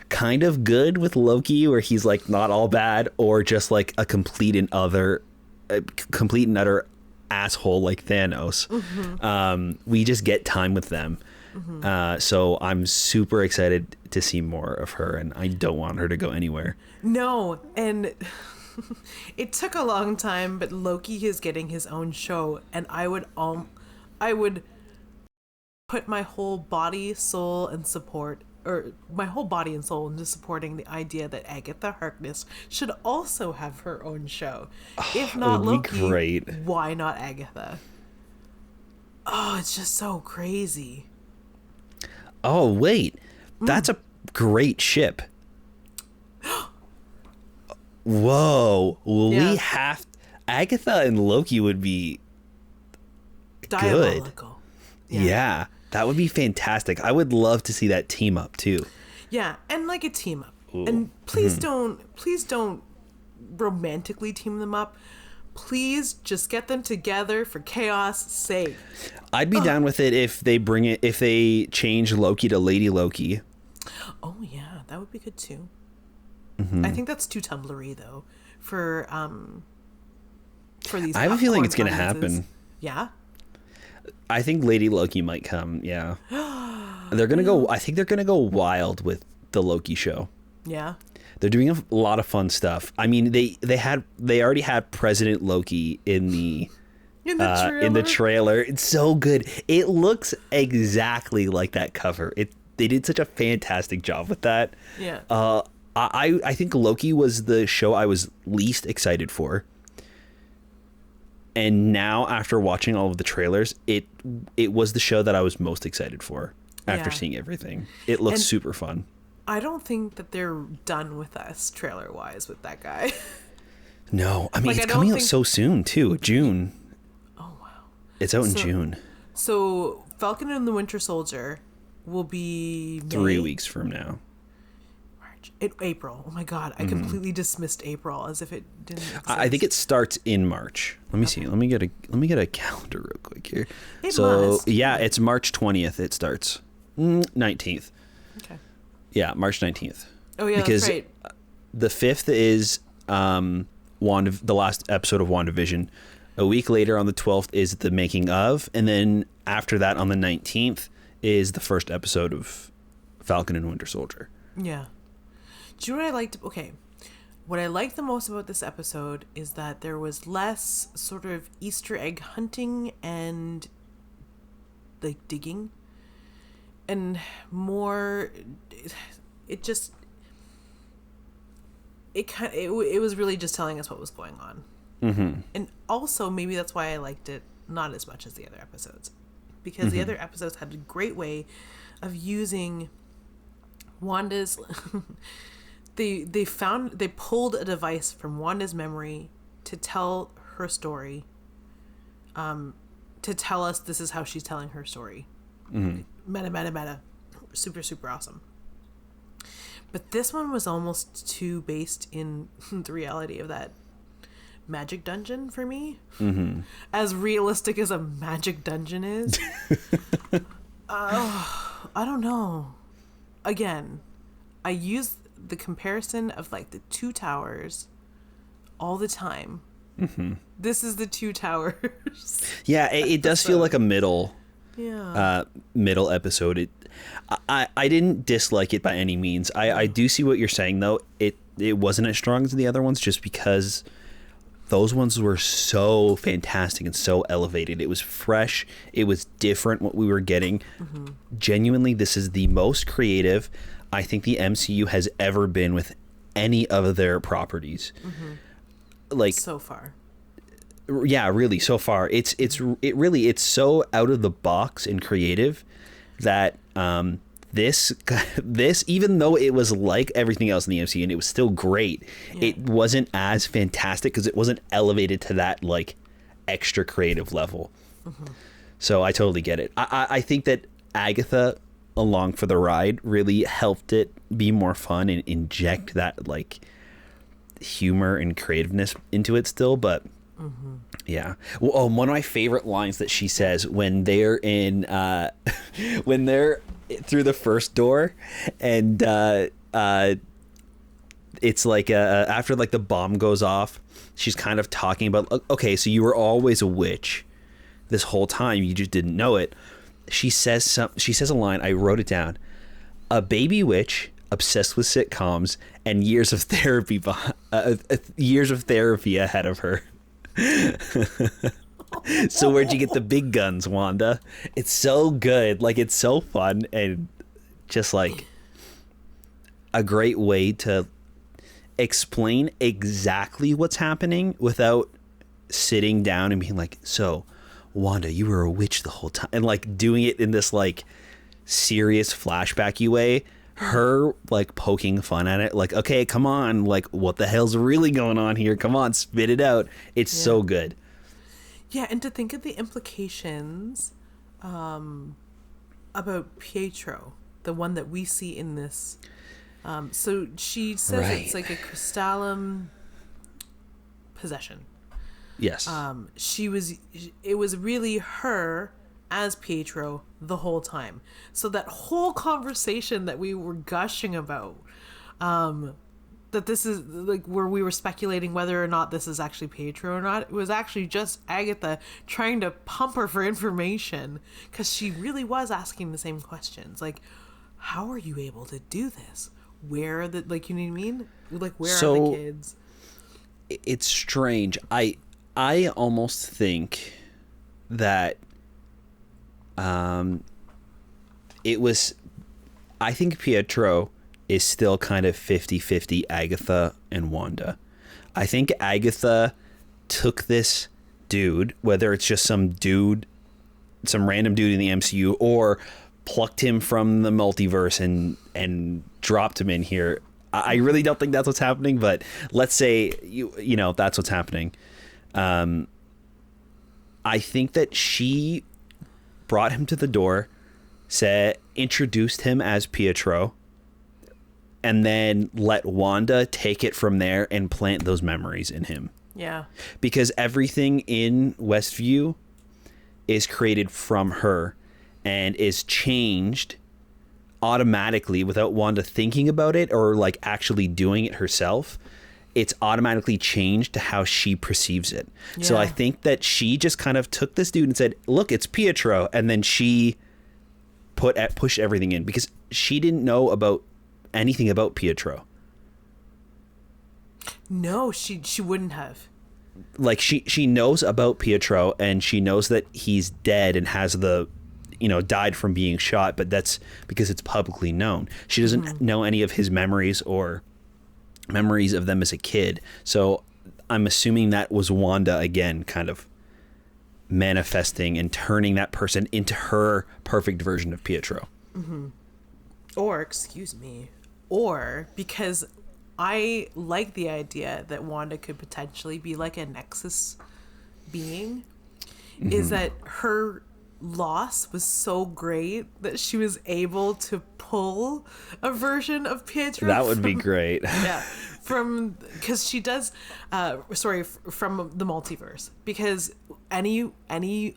kind of good with Loki, where he's like not all bad, or just like a complete and utter a complete and utter asshole like Thanos. We just get time with them. So I'm super excited to see more of her, and I don't want her to go anywhere. No, and it took a long time, but Loki is getting his own show, and I would put my whole body, soul, and support, or my whole body and soul into supporting the idea that Agatha Harkness should also have her own show. If not Loki, great. Why not Agatha? Oh, it's just so crazy. Oh, wait. That's a great ship. Whoa. Yeah. We have... Agatha and Loki would be Diabolical. good. Yeah. That would be fantastic. I would love to see that team up, too. Yeah, and like a team up. Ooh. And please don't romantically team them up. Please just get them together for chaos' sake. I'd be down with it if they change Loki to Lady Loki. Oh yeah, that would be good too. I think that's too Tumblr-y though for these. I have a feeling it's going to audiences. happen. Yeah. I think Lady Loki might come. Yeah. They're going to go. I think they're going to go wild with the Loki show. Yeah. They're doing a lot of fun stuff. I mean, they already had President Loki in the trailer. It's so good. It looks exactly like that cover. They did such a fantastic job with that. Yeah. I think Loki was the show I was least excited for. And now, after watching all of the trailers, it was the show that I was most excited for after seeing everything. It looks super fun. I don't think that they're done with us trailer-wise with that guy. No, I mean, it's coming out so soon, too. June. Oh, wow. It's out in June. So, Falcon and the Winter Soldier will be May? 3 weeks from now. April. Oh my god, I completely dismissed April as if it didn't exist. I think it starts in March. Let me see. Let me get a calendar real quick here. It must. Yeah, it's March 20th it starts. 19th. Okay. Yeah, March 19th. Oh yeah, because that's right. The 5th is the last episode of WandaVision. A week later on the 12th is the making of, and then after that on the 19th is the first episode of Falcon and Winter Soldier. Yeah. Do you know what I liked? Okay. What I liked the most about this episode is that there was less sort of Easter egg hunting and like digging, and more it was really just telling us what was going on. And also maybe that's why I liked it not as much as the other episodes, because the other episodes had a great way of using Wanda's They pulled a device from Wanda's memory to tell her story, to tell us this is how she's telling her story. Meta. Super, super awesome. But this one was almost too based in the reality of that magic dungeon for me. As realistic as a magic dungeon is. I don't know. Again, I use the comparison of like the two towers all the time. This is the two towers. Yeah, it does feel like a middle episode. I didn't dislike it by any means. I do see what you're saying though. It wasn't as strong as the other ones just because those ones were so fantastic and so elevated. It was fresh. It was different what we were getting. Genuinely, this is the most creative I think the MCU has ever been with any of their properties. Like so far. Yeah, really, so far. It's so out of the box and creative that this even though it was like everything else in the MCU and it was still great, it wasn't as fantastic because it wasn't elevated to that like extra creative level. So I totally get it. I think that Agatha along for the ride really helped it be more fun and inject that like humor and creativeness into it still, but yeah. Well, one of my favorite lines that she says when they're in when they're through the first door and it's like after like the bomb goes off, she's kind of talking about, okay, so you were always a witch this whole time, you just didn't know it. She says a line, I wrote it down: a baby witch obsessed with sitcoms and years of therapy ahead of her. So where'd you get the big guns, Wanda? It's so good. Like, it's so fun and just like a great way to explain exactly what's happening without sitting down and being like, so Wanda, you were a witch the whole time, and like doing it in this like serious flashbacky way. Her like poking fun at it, like, okay, come on, like, what the hell's really going on here? Come on, spit it out. It's so good. Yeah, and to think of the implications about Pietro, the one that we see in this. So she says it's like a crystallum possession. Yes. It was really her as Pietro the whole time. So that whole conversation that we were gushing about, that this is like where we were speculating whether or not this is actually Pietro or not, it was actually just Agatha trying to pump her for information, because she really was asking the same questions. Like, how are you able to do this? Where are the, like, you know what I mean? Like, where are the kids? It's strange. I almost think that I think Pietro is still kind of 50-50 Agatha and Wanda. I think Agatha took this dude, whether it's just some random dude in the MCU, or plucked him from the multiverse and dropped him in here. I really don't think that's what's happening, but let's say you know that's what's happening. I think that she brought him to the door, introduced him as Pietro, and then let Wanda take it from there and plant those memories in him. Yeah. Because everything in Westview is created from her and is changed automatically without Wanda thinking about it or like actually doing it herself. It's automatically changed to how she perceives it. Yeah. So I think that she just kind of took this dude and said, look, it's Pietro. And then she pushed everything in because she didn't know about anything about Pietro. No, she wouldn't have. Like she knows about Pietro and she knows that he's dead and has died from being shot, but that's because it's publicly known. She doesn't know any of his memories or memories of them as a kid. So I'm assuming that was Wanda again, kind of manifesting and turning that person into her perfect version of Pietro. Mm-hmm. Or because I like the idea that Wanda could potentially be like a Nexus being, is that her loss was so great that she was able to pull a version of Pietro. That would be great. Yeah, because she does. From the multiverse, because any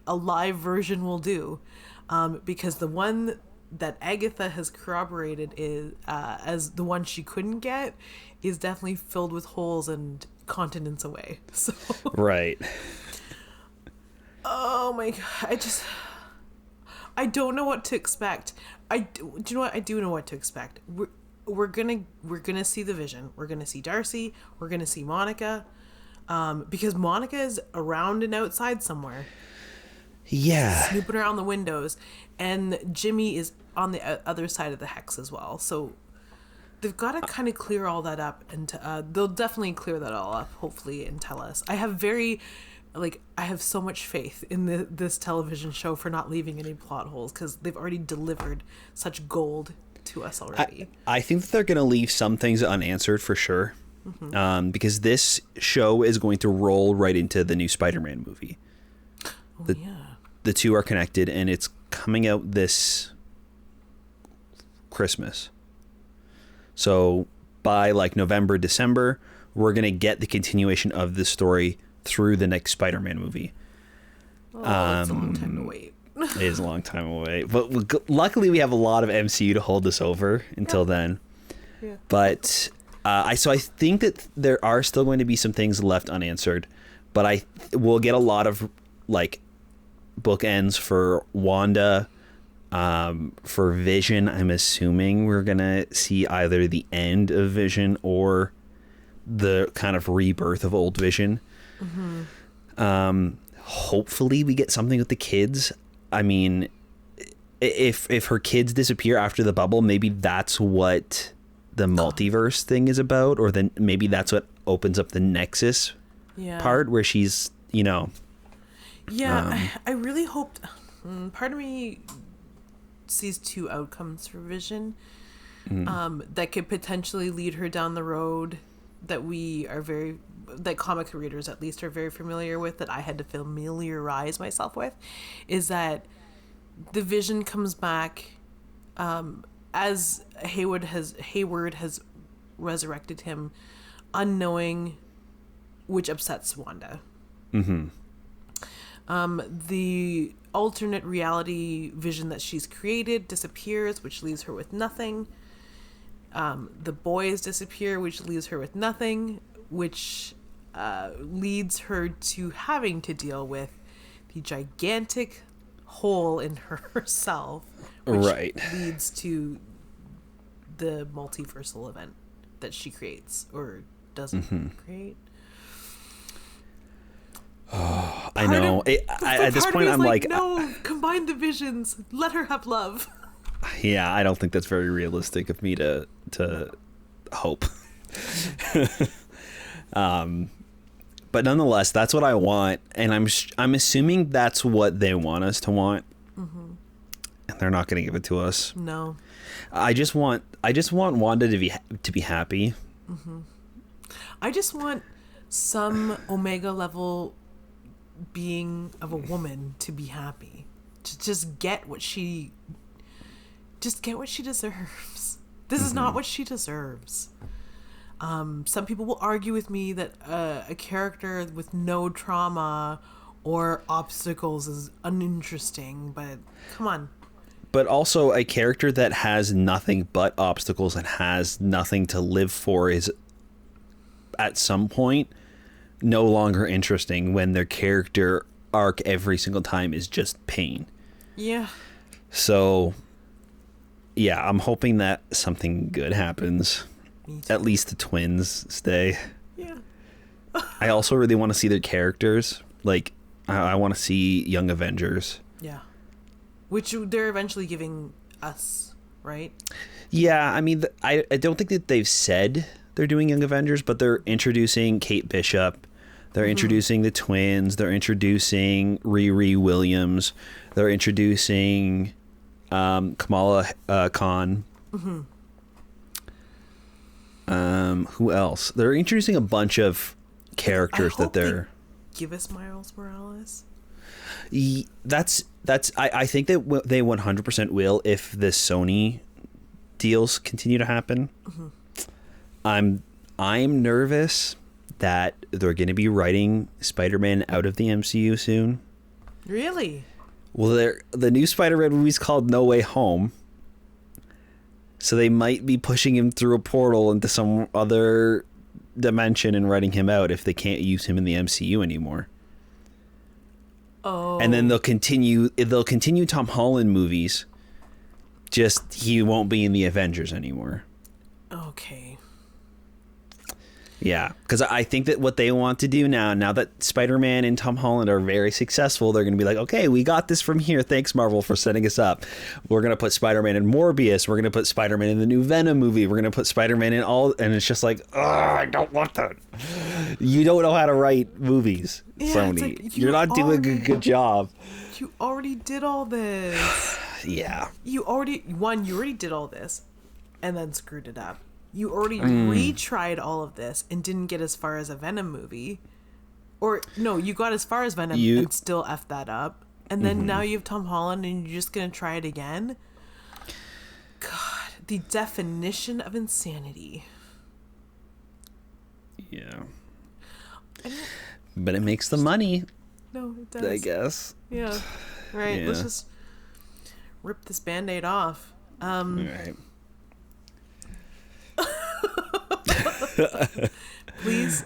alive version will do, because the one that Agatha has corroborated is as the one she couldn't get is definitely filled with holes and continents away. So right. Oh my god! I don't know what to expect. Do you know what? I do know what to expect. We're gonna see the Vision. We're gonna see Darcy. We're gonna see Monica, because Monica is around and outside somewhere. Yeah. Snooping around the windows, and Jimmy is on the other side of the hex as well. So they've got to kind of clear all that up, and they'll definitely clear that all up, hopefully, and tell us. I have so much faith in this television show for not leaving any plot holes, because they've already delivered such gold to us already. I think that they're going to leave some things unanswered for sure, because this show is going to roll right into the new Spider-Man movie. The two are connected, and it's coming out this Christmas. So by like November, December, we're going to get the continuation of this story through the next Spider-Man movie. Oh, it's a long time to wait. It is a long time away. But luckily we have a lot of MCU to hold us over until then. Yeah. But So I think that there are still going to be some things left unanswered, but we'll get a lot of like bookends for Wanda. For Vision, I'm assuming we're gonna see either the end of Vision or the kind of rebirth of old Vision. Hopefully we get something with the kids. I mean, if her kids disappear after the bubble, maybe that's what the multiverse thing is about, or then maybe that's what opens up the Nexus part where she's, you know. I really hoped. Part of me sees two outcomes for Vision that could potentially lead her down the road that that comic readers at least are very familiar with, that I had to familiarize myself with, is that the Vision comes back as Hayward has resurrected him, unknowing, which upsets Wanda. The alternate reality Vision that she's created disappears, which leaves her with nothing. The boys disappear, which leaves her with nothing, which leads her to having to deal with the gigantic hole in herself, which leads to the multiversal event that she creates or doesn't create. Oh, I know. At this point, I'm like, no, combine the visions. Let her have love. Yeah, I don't think that's very realistic of me to hope. But nonetheless, that's what I want, and I'm assuming that's what they want us to want, and they're not going to give it to us. No, I just want Wanda to be happy. I just want some Omega level being of a woman to be happy, to just get what she deserves. This is not what she deserves. Some people will argue with me that a character with no trauma or obstacles is uninteresting, but come on. But also a character that has nothing but obstacles and has nothing to live for is at some point no longer interesting when their character arc every single time is just pain. Yeah. So, yeah, I'm hoping that something good happens. At least the twins stay. Yeah. I also really want to see their characters. Like, I want to see Young Avengers. Yeah. Which they're eventually giving us, right? Yeah, I mean, I don't think that they've said they're doing Young Avengers, but they're introducing Kate Bishop. They're introducing the twins. They're introducing Riri Williams. They're introducing Kamala Khan. Who else? They're introducing a bunch of characters that they're... Give us Miles Morales. I think that they 100% will if the Sony deals continue to happen. I'm nervous that they're going to be writing Spider-Man out of the MCU soon. Really? Well, the new Spider-Man movie's called No Way Home. So they might be pushing him through a portal into some other dimension and writing him out if they can't use him in the MCU anymore. Oh. And then they'll continue Tom Holland movies. Just he won't be in the Avengers anymore. Okay. Yeah, because I think that what they want to do now that Spider-Man and Tom Holland are very successful, they're going to be like, okay, we got this from here. Thanks, Marvel, for setting us up. We're going to put Spider-Man in Morbius. We're going to put Spider-Man in the new Venom movie. We're going to put Spider-Man in all... And it's just like, I don't want that. You don't know how to write movies, Sony. Like, you're not doing a good job. You already did all this. Yeah. You already did all this and then screwed it up. You already retried all of this and didn't get as far as a Venom movie. Or, no, you got as far as Venom and still effed that up. And then now you have Tom Holland and you're just going to try it again? God, the definition of insanity. Yeah. But it makes the money. No, it does. I guess. Yeah. Right. Yeah. Let's just rip this Band-Aid off. All right. Please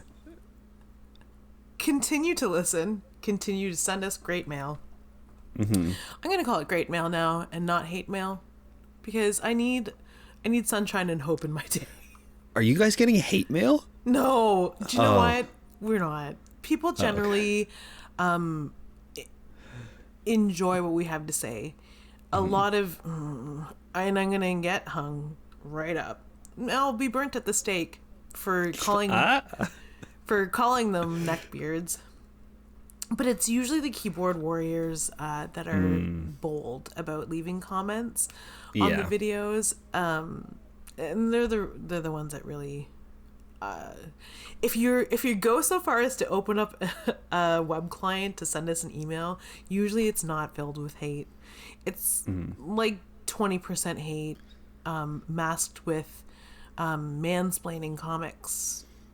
continue to listen. Continue to send us great mail. I'm going to call it great mail now and not hate mail, because I need sunshine and hope in my day. Are you guys getting hate mail? No. Do you know what? We're not. People generally enjoy what we have to say. A lot of... and I'm going to get hung right up. I'll be burnt at the stake for calling them neckbeards. But it's usually the keyboard warriors that are bold about leaving comments on the videos. And they're the ones that really... if you go so far as to open up a web client to send us an email, usually it's not filled with hate. It's like 20% hate, masked with mansplaining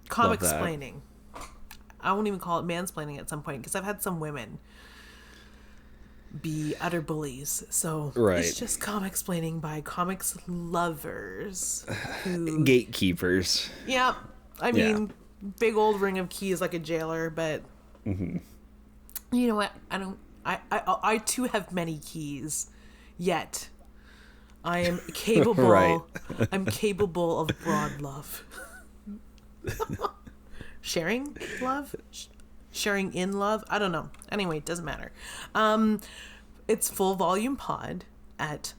comic-splaining. I won't even call it mansplaining at some point, because I've had some women be utter bullies. So it's just comic-splaining by comics lovers. Gatekeepers. Yeah. I mean, big old ring of keys like a jailer, but you know what? I too have many keys, yet I am capable. I'm capable of broad love. Sharing love? Sharing in love? I don't know. Anyway, it doesn't matter. It's Full Volume Pod at...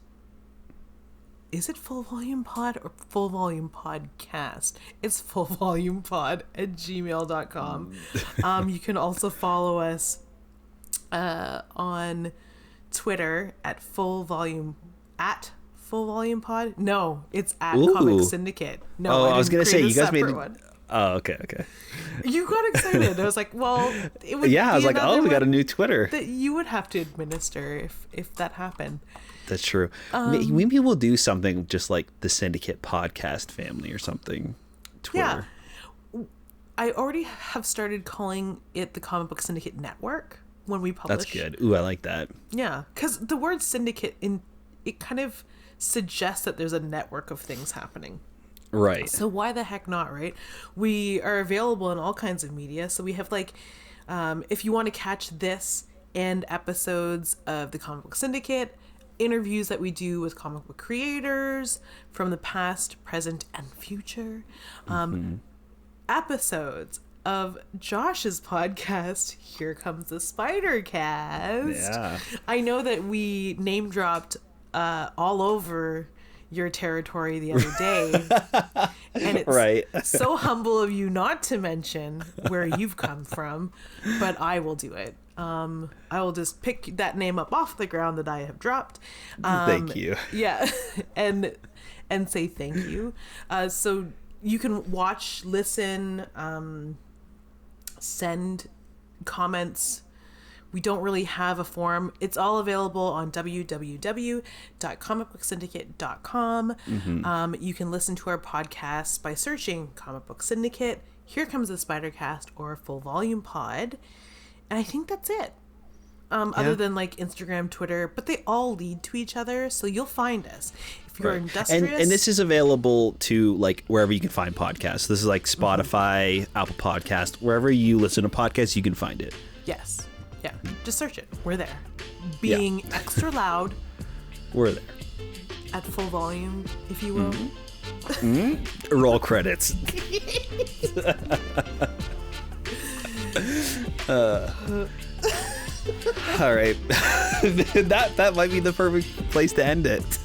Is it Full Volume Pod or Full Volume Podcast? It's Full Volume Pod at gmail.com. You can also follow us on Twitter at Full Volume Pod. No, it's at Comic Syndicate. No, I was gonna say you guys made one. Oh, okay. You got excited. I was like, well, it would I was like, oh, we got a new Twitter that you would have to administer if that happened. That's true. Maybe we'll do something just like the Syndicate podcast family or something. Twitter. Yeah. I already have started calling it the Comic Book Syndicate Network when we publish. That's good. Ooh, I like that. Yeah, because the word syndicate, it kind of suggests that there's a network of things happening. Right. So why the heck not, right? We are available in all kinds of media. So we have if you want to catch this and episodes of the Comic Book Syndicate, interviews that we do with comic book creators from the past, present, and future, episodes of Josh's podcast, Here Comes the Spider Cast. Yeah. I know that we name dropped all over your territory the other day, and it's so humble of you not to mention where you've come from, but I will do it. I will just pick that name up off the ground that I have dropped. Thank you. Yeah, and say thank you. So you can watch, listen, send comments. We don't really have a forum. It's all available on www.comicbooksyndicate.com. You can listen to our podcast by searching Comic Book Syndicate, Here Comes the Spider-Cast, or Full Volume Pod. And I think that's it. Other than Instagram, Twitter, but they all lead to each other, so you'll find us. If you're industrious... And this is available to wherever you can find podcasts. This is Spotify, Apple Podcast, wherever you listen to podcasts, you can find it. Yes. Yeah, just search it. We're there. Being extra loud. We're there. At full volume, if you will. Roll credits. All right. That might be the perfect place to end it.